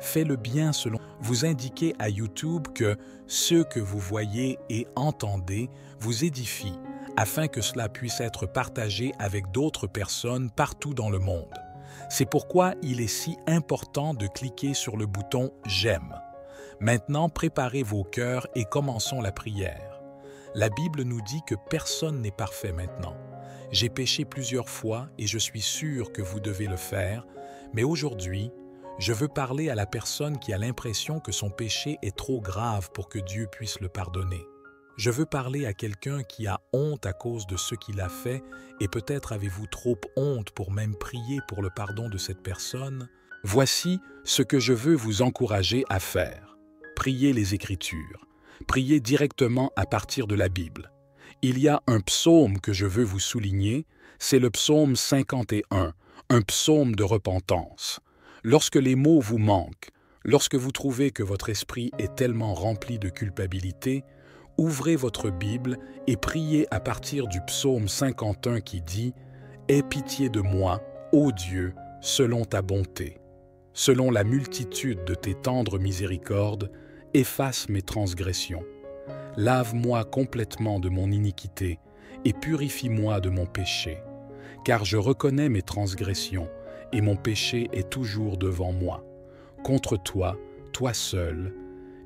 Fais le bien selon. Vous indiquez à YouTube que ceux que vous voyez et entendez vous édifient, afin que cela puisse être partagé avec d'autres personnes partout dans le monde. C'est pourquoi il est si important de cliquer sur le bouton « J'aime ». Maintenant, préparez vos cœurs et commençons la prière. La Bible nous dit que personne n'est parfait maintenant. J'ai péché plusieurs fois et je suis sûr que vous devez le faire, mais aujourd'hui, je veux parler à la personne qui a l'impression que son péché est trop grave pour que Dieu puisse le pardonner. Je veux parler à quelqu'un qui a honte à cause de ce qu'il a fait et peut-être avez-vous trop honte pour même prier pour le pardon de cette personne. Voici ce que je veux vous encourager à faire. Priez les Écritures. Priez directement à partir de la Bible. Il y a un psaume que je veux vous souligner, c'est le psaume 51, un psaume de repentance. Lorsque les mots vous manquent, lorsque vous trouvez que votre esprit est tellement rempli de culpabilité, ouvrez votre Bible et priez à partir du psaume 51 qui dit « Aie pitié de moi, ô Dieu, selon ta bonté. Selon la multitude de tes tendres miséricordes, efface mes transgressions. Lave-moi complètement de mon iniquité et purifie-moi de mon péché. Car je reconnais mes transgressions et mon péché est toujours devant moi. Contre toi, toi seul,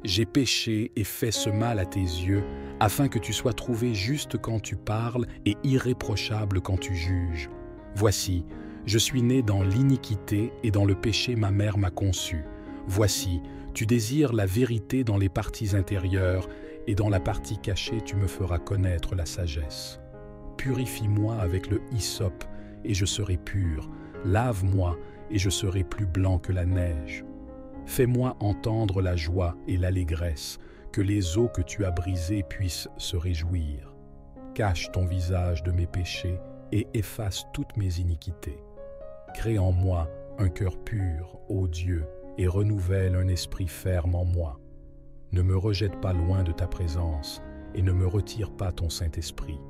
j'ai péché et fait ce mal à tes yeux, afin que tu sois trouvé juste quand tu parles et irréprochable quand tu juges. Voici, je suis né dans l'iniquité et dans le péché ma mère m'a conçu. Voici, tu désires la vérité dans les parties intérieures, et dans la partie cachée tu me feras connaître la sagesse. Purifie-moi avec le hysope, et je serai pur. Lave-moi, et je serai plus blanc que la neige. Fais-moi entendre la joie et l'allégresse, que les os que tu as brisés puissent se réjouir. Cache ton visage de mes péchés, et efface toutes mes iniquités. Crée en moi un cœur pur, ô Dieu, et renouvelle un esprit ferme en moi. Ne me rejette pas loin de ta présence, et ne me retire pas ton Saint-Esprit.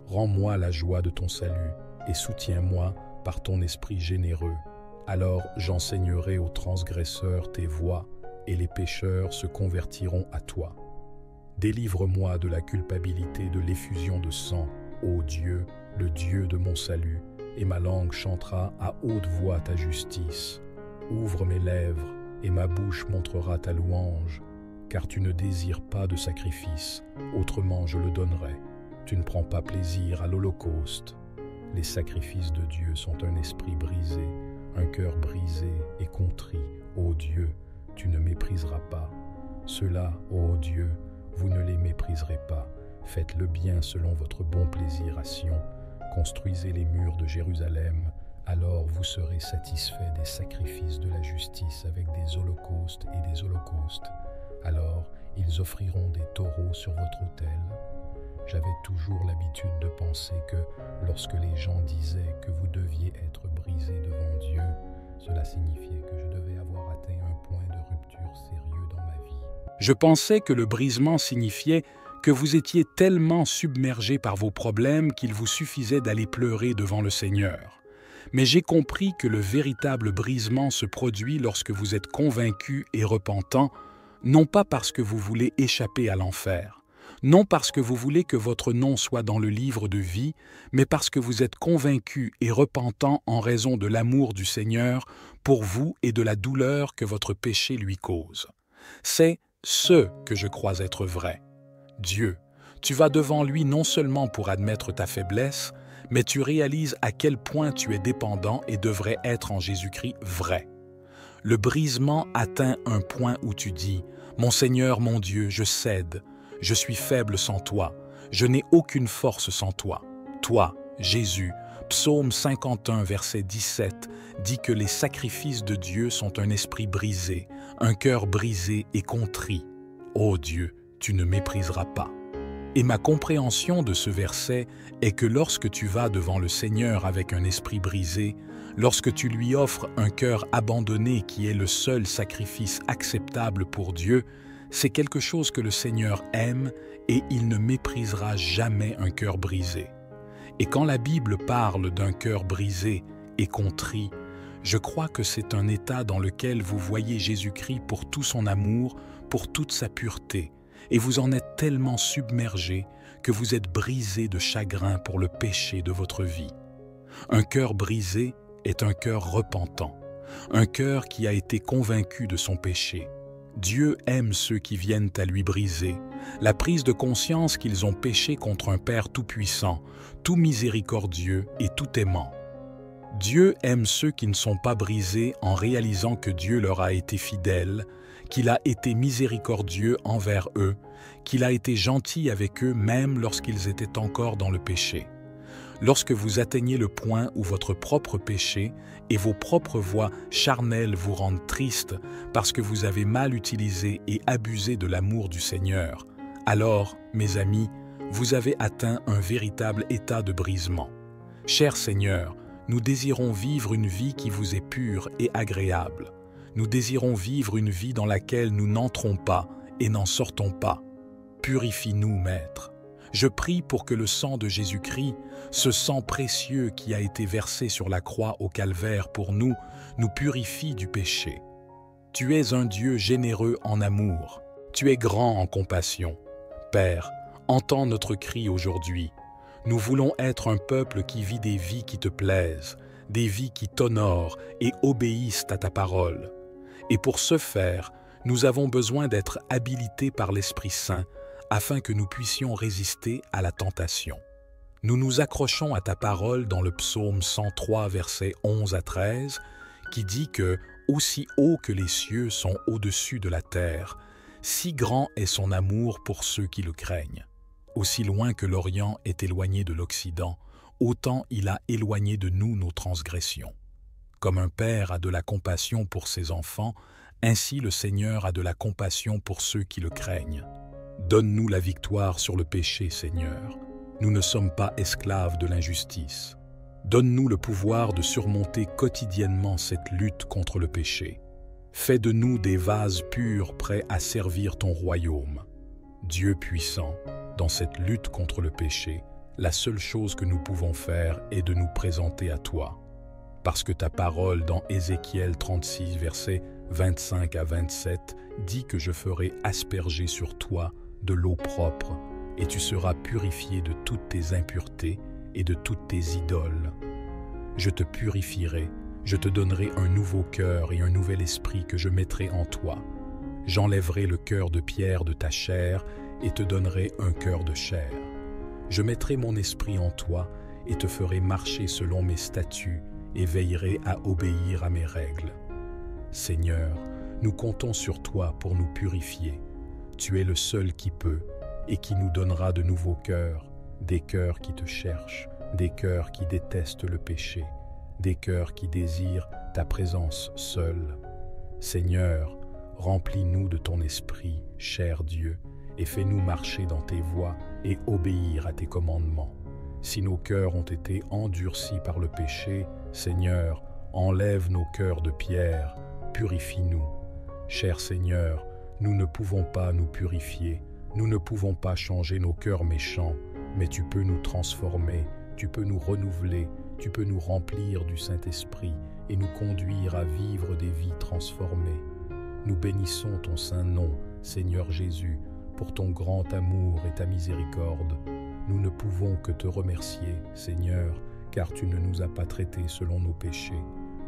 Rends-moi la joie de ton salut, et soutiens-moi par ton esprit généreux. Alors j'enseignerai aux transgresseurs tes voies, et les pécheurs se convertiront à toi. Délivre-moi de la culpabilité de l'effusion de sang, ô Dieu, le Dieu de mon salut, et ma langue chantera à haute voix ta justice. Ouvre mes lèvres, et ma bouche montrera ta louange, car tu ne désires pas de sacrifice, autrement je le donnerai. Tu ne prends pas plaisir à l'holocauste. Les sacrifices de Dieu sont un esprit brisé, un cœur brisé et contrit. Ô Dieu, tu ne mépriseras pas. Ceux-là, ô Dieu, vous ne les mépriserez pas. Faites le bien selon votre bon plaisir à Sion. Construisez les murs de Jérusalem. Alors vous serez satisfaits des sacrifices de la justice avec des holocaustes et des holocaustes. Alors ils offriront des taureaux sur votre autel. J'avais toujours l'habitude de penser que lorsque les gens disaient que vous deviez être brisés devant Dieu, cela signifiait que je devais avoir atteint un point de rupture sérieux dans ma vie. Je pensais que le brisement signifiait que vous étiez tellement submergé par vos problèmes qu'il vous suffisait d'aller pleurer devant le Seigneur. Mais j'ai compris que le véritable brisement se produit lorsque vous êtes convaincu et repentant, non pas parce que vous voulez échapper à l'enfer. non parce que vous voulez que votre nom soit dans le livre de vie, mais parce que vous êtes convaincu et repentant en raison de l'amour du Seigneur pour vous et de la douleur que votre péché lui cause. C'est ce que je crois être vrai. Dieu, tu vas devant lui non seulement pour admettre ta faiblesse, mais tu réalises à quel point tu es dépendant et devrais être en Jésus-Christ vrai. Le brisement atteint un point où tu dis « Mon Seigneur, mon Dieu, je cède, je suis faible sans toi, je n'ai aucune force sans toi. Toi, Jésus, Psaume 51, verset 17, dit que les sacrifices de Dieu sont un esprit brisé, un cœur brisé et contrit. Ô Dieu, tu ne mépriseras pas. » Et ma compréhension de ce verset est que lorsque tu vas devant le Seigneur avec un esprit brisé, lorsque tu lui offres un cœur abandonné qui est le seul sacrifice acceptable pour Dieu, c'est quelque chose que le Seigneur aime et il ne méprisera jamais un cœur brisé. Et quand la Bible parle d'un cœur brisé et contrit, je crois que c'est un état dans lequel vous voyez Jésus-Christ pour tout son amour, pour toute sa pureté, et vous en êtes tellement submergé que vous êtes brisé de chagrin pour le péché de votre vie. Un cœur brisé est un cœur repentant, un cœur qui a été convaincu de son péché. Dieu aime ceux qui viennent à lui briser, la prise de conscience qu'ils ont péché contre un Père tout-puissant, tout miséricordieux et tout aimant. Dieu aime ceux qui ne sont pas brisés en réalisant que Dieu leur a été fidèle, qu'il a été miséricordieux envers eux, qu'il a été gentil avec eux même lorsqu'ils étaient encore dans le péché. Lorsque vous atteignez le point où votre propre péché et vos propres voies charnelles vous rendent triste parce que vous avez mal utilisé et abusé de l'amour du Seigneur, alors, mes amis, vous avez atteint un véritable état de brisement. Cher Seigneur, nous désirons vivre une vie qui vous est pure et agréable. Nous désirons vivre une vie dans laquelle nous n'entrons pas et n'en sortons pas. Purifie-nous, Maître. Je prie pour que le sang de Jésus-Christ, ce sang précieux qui a été versé sur la croix au calvaire pour nous, nous purifie du péché. Tu es un Dieu généreux en amour. Tu es grand en compassion. Père, entends notre cri aujourd'hui. Nous voulons être un peuple qui vit des vies qui te plaisent, des vies qui t'honorent et obéissent à ta parole. Et pour ce faire, nous avons besoin d'être habilités par l'Esprit Saint afin que nous puissions résister à la tentation. Nous nous accrochons à ta parole dans le psaume 103, versets 11 à 13, qui dit que « Aussi haut que les cieux sont au-dessus de la terre, si grand est son amour pour ceux qui le craignent. Aussi loin que l'Orient est éloigné de l'Occident, autant il a éloigné de nous nos transgressions. Comme un père a de la compassion pour ses enfants, ainsi le Seigneur a de la compassion pour ceux qui le craignent. Donne-nous la victoire sur le péché, Seigneur. Nous ne sommes pas esclaves de l'injustice. Donne-nous le pouvoir de surmonter quotidiennement cette lutte contre le péché. Fais de nous des vases purs prêts à servir ton royaume. Dieu puissant, dans cette lutte contre le péché, la seule chose que nous pouvons faire est de nous présenter à toi. Parce que ta parole dans Ézéchiel 36, versets 25 à 27, dit que je ferai asperger sur toi de l'eau propre, et tu seras purifié de toutes tes impuretés et de toutes tes idoles. Je te purifierai, je te donnerai un nouveau cœur et un nouvel esprit que je mettrai en toi. J'enlèverai le cœur de pierre de ta chair et te donnerai un cœur de chair. Je mettrai mon esprit en toi et te ferai marcher selon mes statuts et veillerai à obéir à mes règles. Seigneur, nous comptons sur toi pour nous purifier. Tu es le seul qui peut et qui nous donnera de nouveaux cœurs, des cœurs qui te cherchent, des cœurs qui détestent le péché, des cœurs qui désirent ta présence seule. Seigneur, remplis-nous de ton esprit, cher Dieu, et fais-nous marcher dans tes voies et obéir à tes commandements. Si nos cœurs ont été endurcis par le péché, Seigneur, enlève nos cœurs de pierre, purifie-nous. Cher Seigneur, nous ne pouvons pas nous purifier, nous ne pouvons pas changer nos cœurs méchants, mais tu peux nous transformer, tu peux nous renouveler, tu peux nous remplir du Saint-Esprit et nous conduire à vivre des vies transformées. Nous bénissons ton saint nom, Seigneur Jésus, pour ton grand amour et ta miséricorde. Nous ne pouvons que te remercier, Seigneur, car tu ne nous as pas traités selon nos péchés.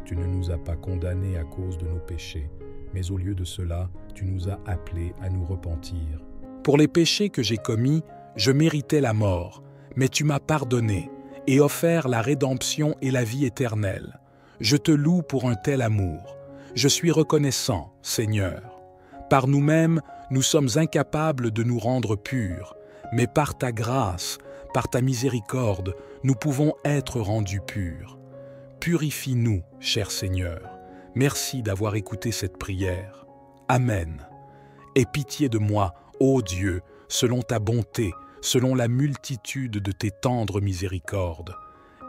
Tu ne nous as pas condamnés à cause de nos péchés, mais au lieu de cela, tu nous as appelés à nous repentir. Pour les péchés que j'ai commis, je méritais la mort, mais tu m'as pardonné et offert la rédemption et la vie éternelle. Je te loue pour un tel amour. Je suis reconnaissant, Seigneur. Par nous-mêmes, nous sommes incapables de nous rendre purs, mais par ta grâce, par ta miséricorde, nous pouvons être rendus purs. Purifie-nous, cher Seigneur. Merci d'avoir écouté cette prière. Amen. Aie pitié de moi, ô Dieu, selon ta bonté, selon la multitude de tes tendres miséricordes.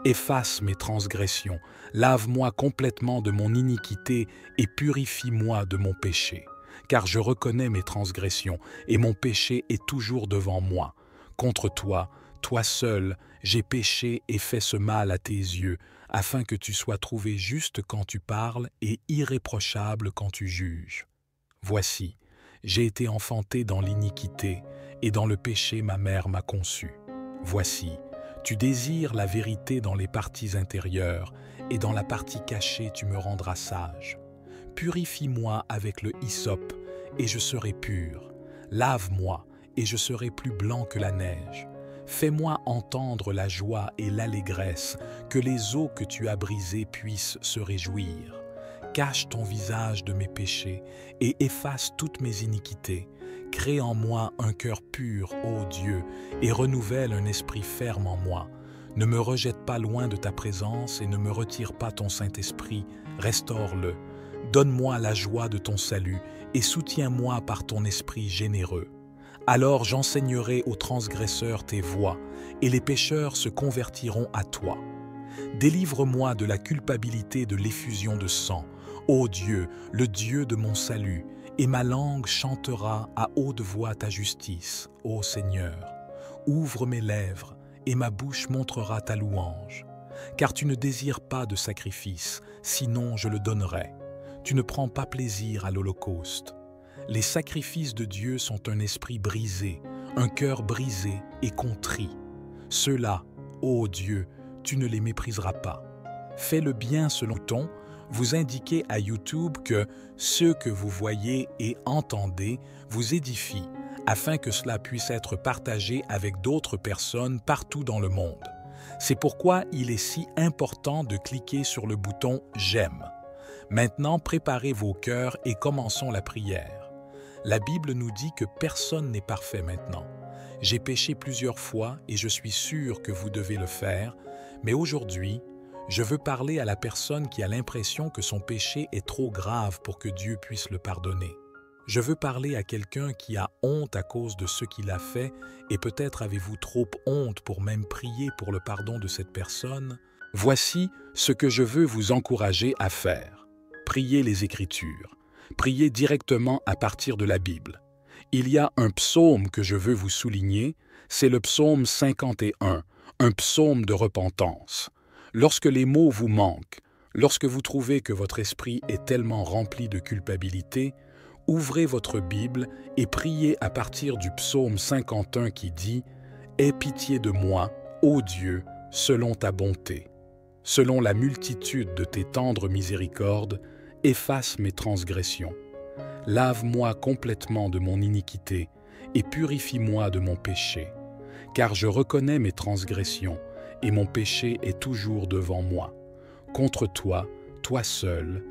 Efface mes transgressions, lave-moi complètement de mon iniquité et purifie-moi de mon péché. Car je reconnais mes transgressions et mon péché est toujours devant moi. Contre toi, toi seul, j'ai péché et fait ce mal à tes yeux, afin que tu sois trouvé juste quand tu parles et irréprochable quand tu juges. Voici, j'ai été enfanté dans l'iniquité, et dans le péché ma mère m'a conçu. Voici, tu désires la vérité dans les parties intérieures, et dans la partie cachée tu me rendras sage. Purifie-moi avec le hysope, et je serai pur. Lave-moi, et je serai plus blanc que la neige. Fais-moi entendre la joie et l'allégresse, que les eaux que tu as brisées puissent se réjouir. Cache ton visage de mes péchés et efface toutes mes iniquités. Crée en moi un cœur pur, ô Dieu, et renouvelle un esprit ferme en moi. Ne me rejette pas loin de ta présence et ne me retire pas ton Saint-Esprit, restaure-le. Donne-moi la joie de ton salut et soutiens-moi par ton esprit généreux. Alors j'enseignerai aux transgresseurs tes voies, et les pécheurs se convertiront à toi. Délivre-moi de la culpabilité de l'effusion de sang, ô Dieu, le Dieu de mon salut, et ma langue chantera à haute voix ta justice, ô Seigneur. Ouvre mes lèvres, et ma bouche montrera ta louange. Car tu ne désires pas de sacrifice, sinon je le donnerais. Tu ne prends pas plaisir à l'holocauste. Les sacrifices de Dieu sont un esprit brisé, un cœur brisé et contrit. Ceux-là, ô Dieu, tu ne les mépriseras pas. Fais le bien selon ton, vous indiquez à YouTube que ceux que vous voyez et entendez vous édifient, afin que cela puisse être partagé avec d'autres personnes partout dans le monde. C'est pourquoi il est si important de cliquer sur le bouton « J'aime ». Maintenant, préparez vos cœurs et commençons la prière. La Bible nous dit que personne n'est parfait maintenant. J'ai péché plusieurs fois et je suis sûr que vous devez le faire, mais aujourd'hui, je veux parler à la personne qui a l'impression que son péché est trop grave pour que Dieu puisse le pardonner. Je veux parler à quelqu'un qui a honte à cause de ce qu'il a fait et peut-être avez-vous trop honte pour même prier pour le pardon de cette personne. Voici ce que je veux vous encourager à faire. Priez les Écritures. Priez directement à partir de la Bible. Il y a un psaume que je veux vous souligner, c'est le psaume 51, un psaume de repentance. Lorsque les mots vous manquent, lorsque vous trouvez que votre esprit est tellement rempli de culpabilité, ouvrez votre Bible et priez à partir du psaume 51 qui dit « Aie pitié de moi, ô Dieu, selon ta bonté. Selon la multitude de tes tendres miséricordes, efface mes transgressions. Lave-moi complètement de mon iniquité et purifie-moi de mon péché. Car je reconnais mes transgressions et mon péché est toujours devant moi. Contre toi, toi seul,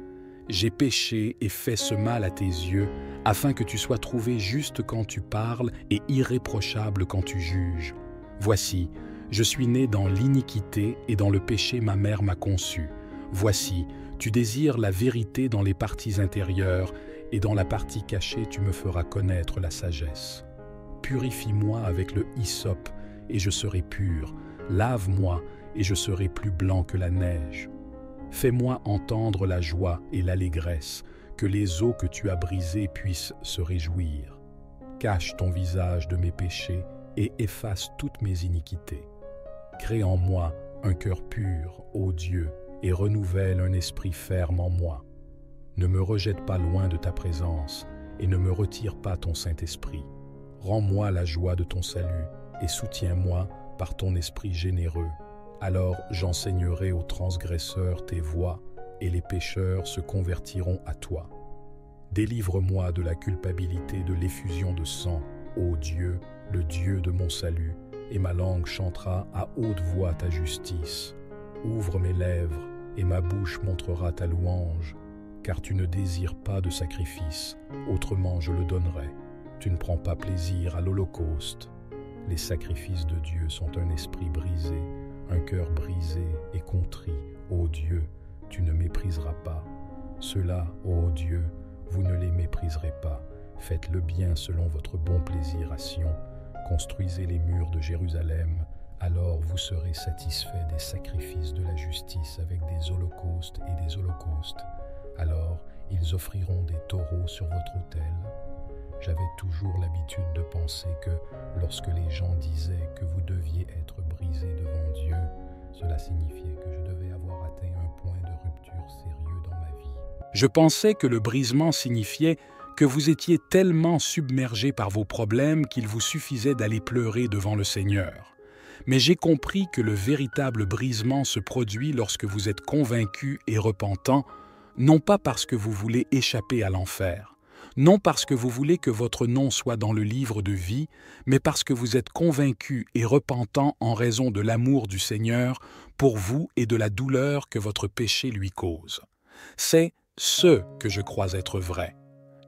j'ai péché et fait ce mal à tes yeux, afin que tu sois trouvé juste quand tu parles et irréprochable quand tu juges. Voici, je suis né dans l'iniquité et dans le péché ma mère m'a conçu. Voici, tu désires la vérité dans les parties intérieures, et dans la partie cachée tu me feras connaître la sagesse. Purifie-moi avec le hysope, et je serai pur. Lave-moi, et je serai plus blanc que la neige. Fais-moi entendre la joie et l'allégresse, que les eaux que tu as brisées puissent se réjouir. Cache ton visage de mes péchés, et efface toutes mes iniquités. Crée en moi un cœur pur, ô Dieu, et renouvelle un esprit ferme en moi. Ne me rejette pas loin de ta présence, et ne me retire pas ton Saint-Esprit. Rends-moi la joie de ton salut et soutiens-moi par ton esprit généreux. Alors j'enseignerai aux transgresseurs tes voies et les pécheurs se convertiront à toi. Délivre-moi de la culpabilité de l'effusion de sang, ô Dieu, le Dieu de mon salut, et ma langue chantera à haute voix ta justice. Ouvre mes lèvres, et ma bouche montrera ta louange, car tu ne désires pas de sacrifice, autrement je le donnerais. Tu ne prends pas plaisir à l'holocauste. Les sacrifices de Dieu sont un esprit brisé, un cœur brisé et contrit. Ô Dieu, tu ne mépriseras pas. Ceux-là, ô Dieu, vous ne les mépriserez pas. Faites le bien selon votre bon plaisir à Sion. Construisez les murs de Jérusalem. Alors vous serez satisfaits des sacrifices de la justice avec des holocaustes et des holocaustes. Alors ils offriront des taureaux sur votre autel. J'avais toujours l'habitude de penser que lorsque les gens disaient que vous deviez être brisé devant Dieu, cela signifiait que je devais avoir atteint un point de rupture sérieux dans ma vie. Je pensais que le brisement signifiait que vous étiez tellement submergé par vos problèmes qu'il vous suffisait d'aller pleurer devant le Seigneur. Mais j'ai compris que le véritable brisement se produit lorsque vous êtes convaincu et repentant, non pas parce que vous voulez échapper à l'enfer, non parce que vous voulez que votre nom soit dans le livre de vie, mais parce que vous êtes convaincu et repentant en raison de l'amour du Seigneur pour vous et de la douleur que votre péché lui cause. C'est ce que je crois être vrai.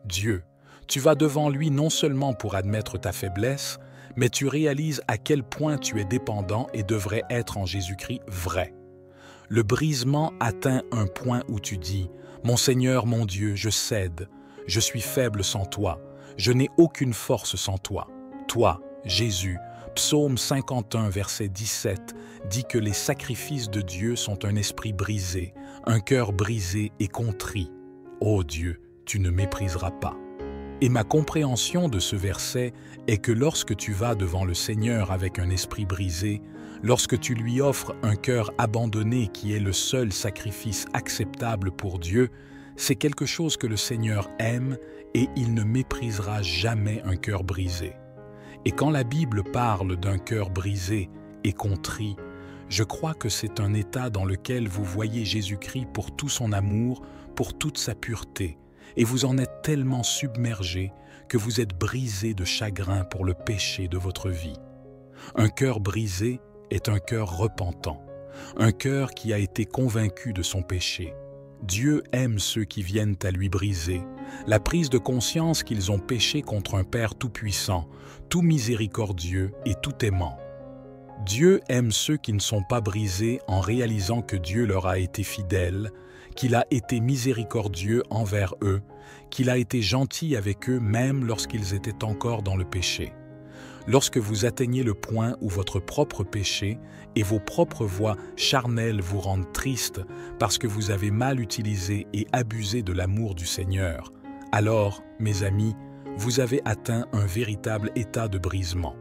Dieu, tu vas devant lui non seulement pour admettre ta faiblesse, mais tu réalises à quel point tu es dépendant et devrais être en Jésus-Christ vrai. Le brisement atteint un point où tu dis « Mon Seigneur, mon Dieu, je cède. Je suis faible sans toi. Je n'ai aucune force sans toi. Toi, Jésus, Psaume 51, verset 17, dit que les sacrifices de Dieu sont un esprit brisé, un cœur brisé et contrit. Ô Dieu, tu ne mépriseras pas. » Et ma compréhension de ce verset est que lorsque tu vas devant le Seigneur avec un esprit brisé, lorsque tu lui offres un cœur abandonné qui est le seul sacrifice acceptable pour Dieu, c'est quelque chose que le Seigneur aime et il ne méprisera jamais un cœur brisé. Et quand la Bible parle d'un cœur brisé et contrit, je crois que c'est un état dans lequel vous voyez Jésus-Christ pour tout son amour, pour toute sa pureté, et vous en êtes tellement submergé que vous êtes brisé de chagrin pour le péché de votre vie. Un cœur brisé est un cœur repentant, un cœur qui a été convaincu de son péché. Dieu aime ceux qui viennent à lui briser, la prise de conscience qu'ils ont péché contre un Père tout-puissant, tout miséricordieux et tout aimant. Dieu aime ceux qui ne sont pas brisés en réalisant que Dieu leur a été fidèle, qu'il a été miséricordieux envers eux, qu'il a été gentil avec eux même lorsqu'ils étaient encore dans le péché. Lorsque vous atteignez le point où votre propre péché et vos propres voies charnelles vous rendent triste parce que vous avez mal utilisé et abusé de l'amour du Seigneur, alors, mes amis, vous avez atteint un véritable état de brisement.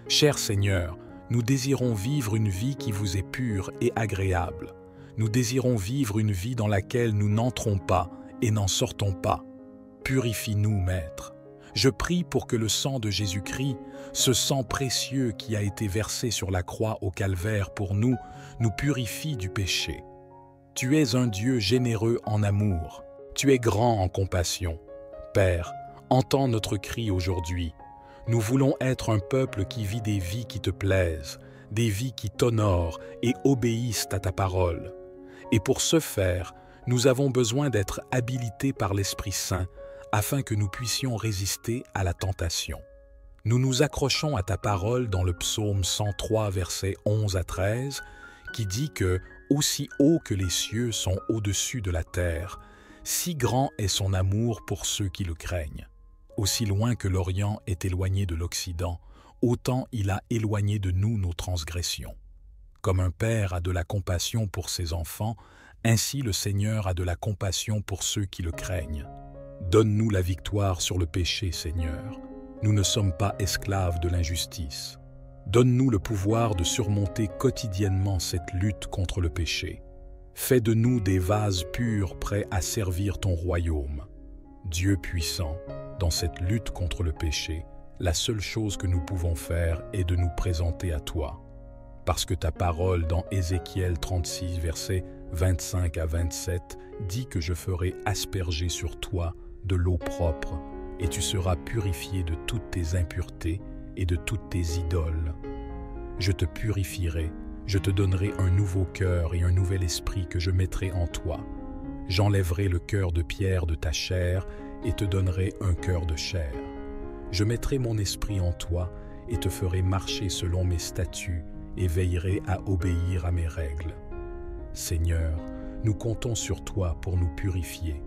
Cher Seigneur, nous désirons vivre une vie qui vous est pure et agréable. Nous désirons vivre une vie dans laquelle nous n'entrons pas et n'en sortons pas. Purifie-nous, Maître. Je prie pour que le sang de Jésus-Christ, ce sang précieux qui a été versé sur la croix au calvaire pour nous, nous purifie du péché. Tu es un Dieu généreux en amour. Tu es grand en compassion. Père, entends notre cri aujourd'hui. Nous voulons être un peuple qui vit des vies qui te plaisent, des vies qui t'honorent et obéissent à ta parole. Et pour ce faire, nous avons besoin d'être habilités par l'Esprit Saint afin que nous puissions résister à la tentation. Nous nous accrochons à ta parole dans le psaume 103, versets 11 à 13, qui dit que « Aussi haut que les cieux sont au-dessus de la terre, si grand est son amour pour ceux qui le craignent. Aussi loin que l'Orient est éloigné de l'Occident, autant il a éloigné de nous nos transgressions. Comme un père a de la compassion pour ses enfants, ainsi le Seigneur a de la compassion pour ceux qui le craignent. Donne-nous la victoire sur le péché, Seigneur. Nous ne sommes pas esclaves de l'injustice. Donne-nous le pouvoir de surmonter quotidiennement cette lutte contre le péché. Fais de nous des vases purs prêts à servir ton royaume. Dieu puissant, dans cette lutte contre le péché, La seule chose que nous pouvons faire est de nous présenter à toi. Parce que ta parole dans Ézéchiel 36, versets 25 à 27, dit que je ferai asperger sur toi de l'eau propre, et tu seras purifié de toutes tes impuretés et de toutes tes idoles. Je te purifierai, je te donnerai un nouveau cœur et un nouvel esprit que je mettrai en toi. J'enlèverai le cœur de pierre de ta chair et te donnerai un cœur de chair. Je mettrai mon esprit en toi et te ferai marcher selon mes statuts et veillerai à obéir à mes règles. Seigneur, nous comptons sur toi pour nous purifier.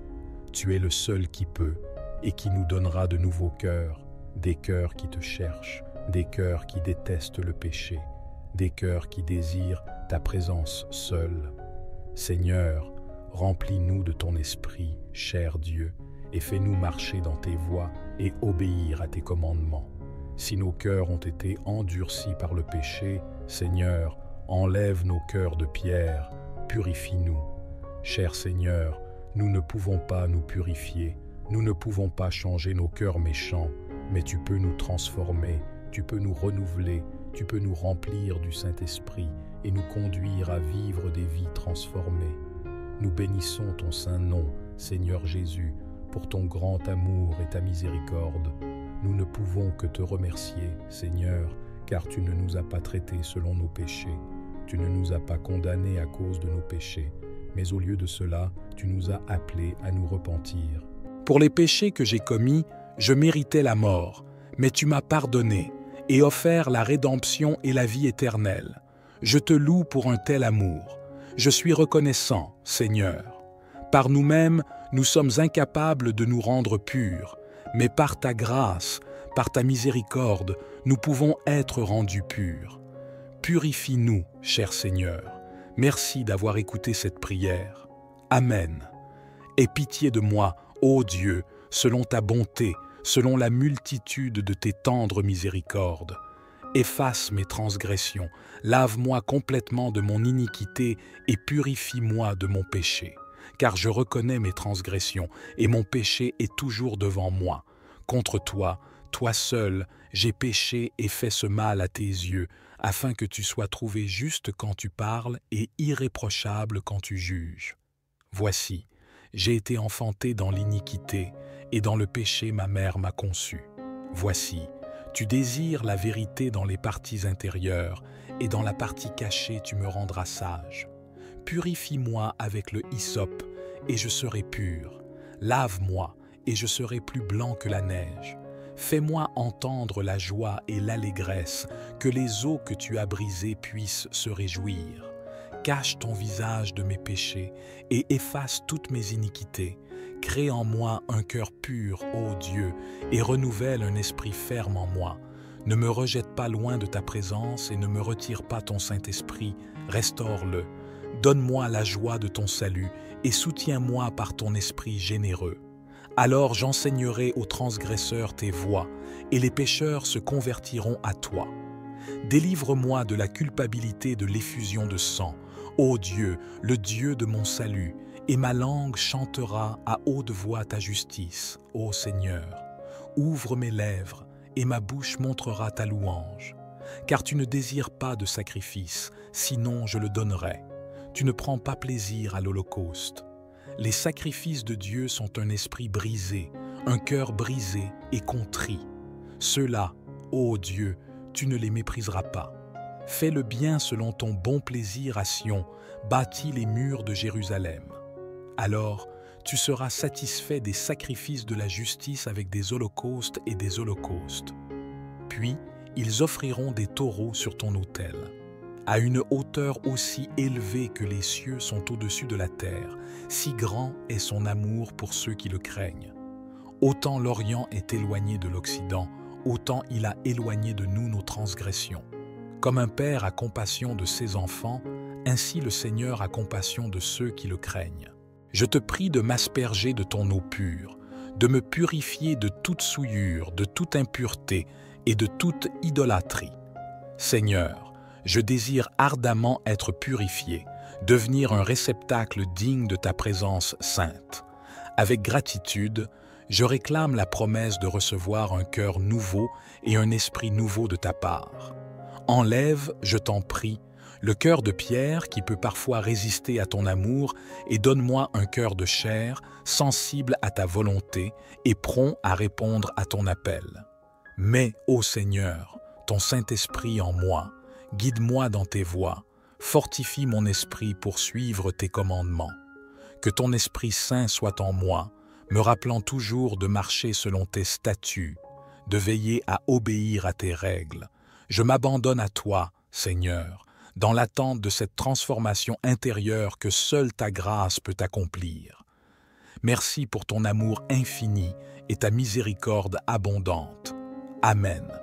Tu es le seul qui peut et qui nous donnera de nouveaux cœurs, des cœurs qui te cherchent, des cœurs qui détestent le péché, des cœurs qui désirent ta présence seule. Seigneur, remplis-nous de ton esprit, cher Dieu, et fais-nous marcher dans tes voies et obéir à tes commandements. Si nos cœurs ont été endurcis par le péché, Seigneur, enlève nos cœurs de pierre, purifie-nous. Cher Seigneur, nous ne pouvons pas nous purifier, nous ne pouvons pas changer nos cœurs méchants, mais tu peux nous transformer, tu peux nous renouveler, tu peux nous remplir du Saint-Esprit et nous conduire à vivre des vies transformées. Nous bénissons ton saint nom, Seigneur Jésus, pour ton grand amour et ta miséricorde. Nous ne pouvons que te remercier, Seigneur, car tu ne nous as pas traités selon nos péchés. Tu ne nous as pas condamnés à cause de nos péchés, mais au lieu de cela, tu nous as appelés à nous repentir. Pour les péchés que j'ai commis, je méritais la mort, mais tu m'as pardonné et offert la rédemption et la vie éternelle. Je te loue pour un tel amour. Je suis reconnaissant, Seigneur. Par nous-mêmes, nous sommes incapables de nous rendre purs, mais par ta grâce, par ta miséricorde, nous pouvons être rendus purs. Purifie-nous, cher Seigneur. Merci d'avoir écouté cette prière. Amen. Aie pitié de moi, ô Dieu, selon ta bonté, selon la multitude de tes tendres miséricordes. Efface mes transgressions, lave-moi complètement de mon iniquité et purifie-moi de mon péché. Car je reconnais mes transgressions et mon péché est toujours devant moi. Contre toi, toi seul, j'ai péché et fait ce mal à tes yeux, afin que tu sois trouvé juste quand tu parles et irréprochable quand tu juges. Voici, j'ai été enfanté dans l'iniquité, et dans le péché ma mère m'a conçu. Voici, tu désires la vérité dans les parties intérieures, et dans la partie cachée tu me rendras sage. Purifie-moi avec le hysope, et je serai pur. Lave-moi, et je serai plus blanc que la neige. Fais-moi entendre la joie et l'allégresse, que les eaux que tu as brisées puissent se réjouir. Cache ton visage de mes péchés et efface toutes mes iniquités. Crée en moi un cœur pur, ô Dieu, et renouvelle un esprit ferme en moi. Ne me rejette pas loin de ta présence et ne me retire pas ton Saint-Esprit, restaure-le. Donne-moi la joie de ton salut et soutiens-moi par ton esprit généreux. Alors j'enseignerai aux transgresseurs tes voies, et les pécheurs se convertiront à toi. Délivre-moi de la culpabilité de l'effusion de sang, ô Dieu, le Dieu de mon salut, et ma langue chantera à haute voix ta justice, ô Seigneur. Ouvre mes lèvres, et ma bouche montrera ta louange. Car tu ne désires pas de sacrifice, sinon je le donnerais. Tu ne prends pas plaisir à l'holocauste. Les sacrifices de Dieu sont un esprit brisé, un cœur brisé et contrit. Ceux-là, ô Dieu, tu ne les mépriseras pas. Fais le bien selon ton bon plaisir à Sion, bâtis les murs de Jérusalem. Alors, tu seras satisfait des sacrifices de la justice avec des holocaustes et des holocaustes. Puis, ils offriront des taureaux sur ton autel. À une hauteur aussi élevée que les cieux sont au-dessus de la terre, si grand est son amour pour ceux qui le craignent. Autant l'Orient est éloigné de l'Occident, autant il a éloigné de nous nos transgressions. Comme un père a compassion de ses enfants, ainsi le Seigneur a compassion de ceux qui le craignent. Je te prie de m'asperger de ton eau pure, de me purifier de toute souillure, de toute impureté et de toute idolâtrie. Seigneur, je désire ardemment être purifié, devenir un réceptacle digne de ta présence sainte. Avec gratitude, Je réclame la promesse de recevoir un cœur nouveau et un esprit nouveau de ta part. Enlève, je t'en prie, le cœur de pierre qui peut parfois résister à ton amour et donne-moi un cœur de chair, sensible à ta volonté et prompt à répondre à ton appel. Mets, ô Seigneur, ton Saint-Esprit en moi, guide-moi dans tes voies, fortifie mon esprit pour suivre tes commandements. Que ton Esprit Saint soit en moi, me rappelant toujours de marcher selon tes statuts, de veiller à obéir à tes règles. Je m'abandonne à toi, Seigneur, dans l'attente de cette transformation intérieure que seule ta grâce peut accomplir. Merci pour ton amour infini et ta miséricorde abondante. Amen.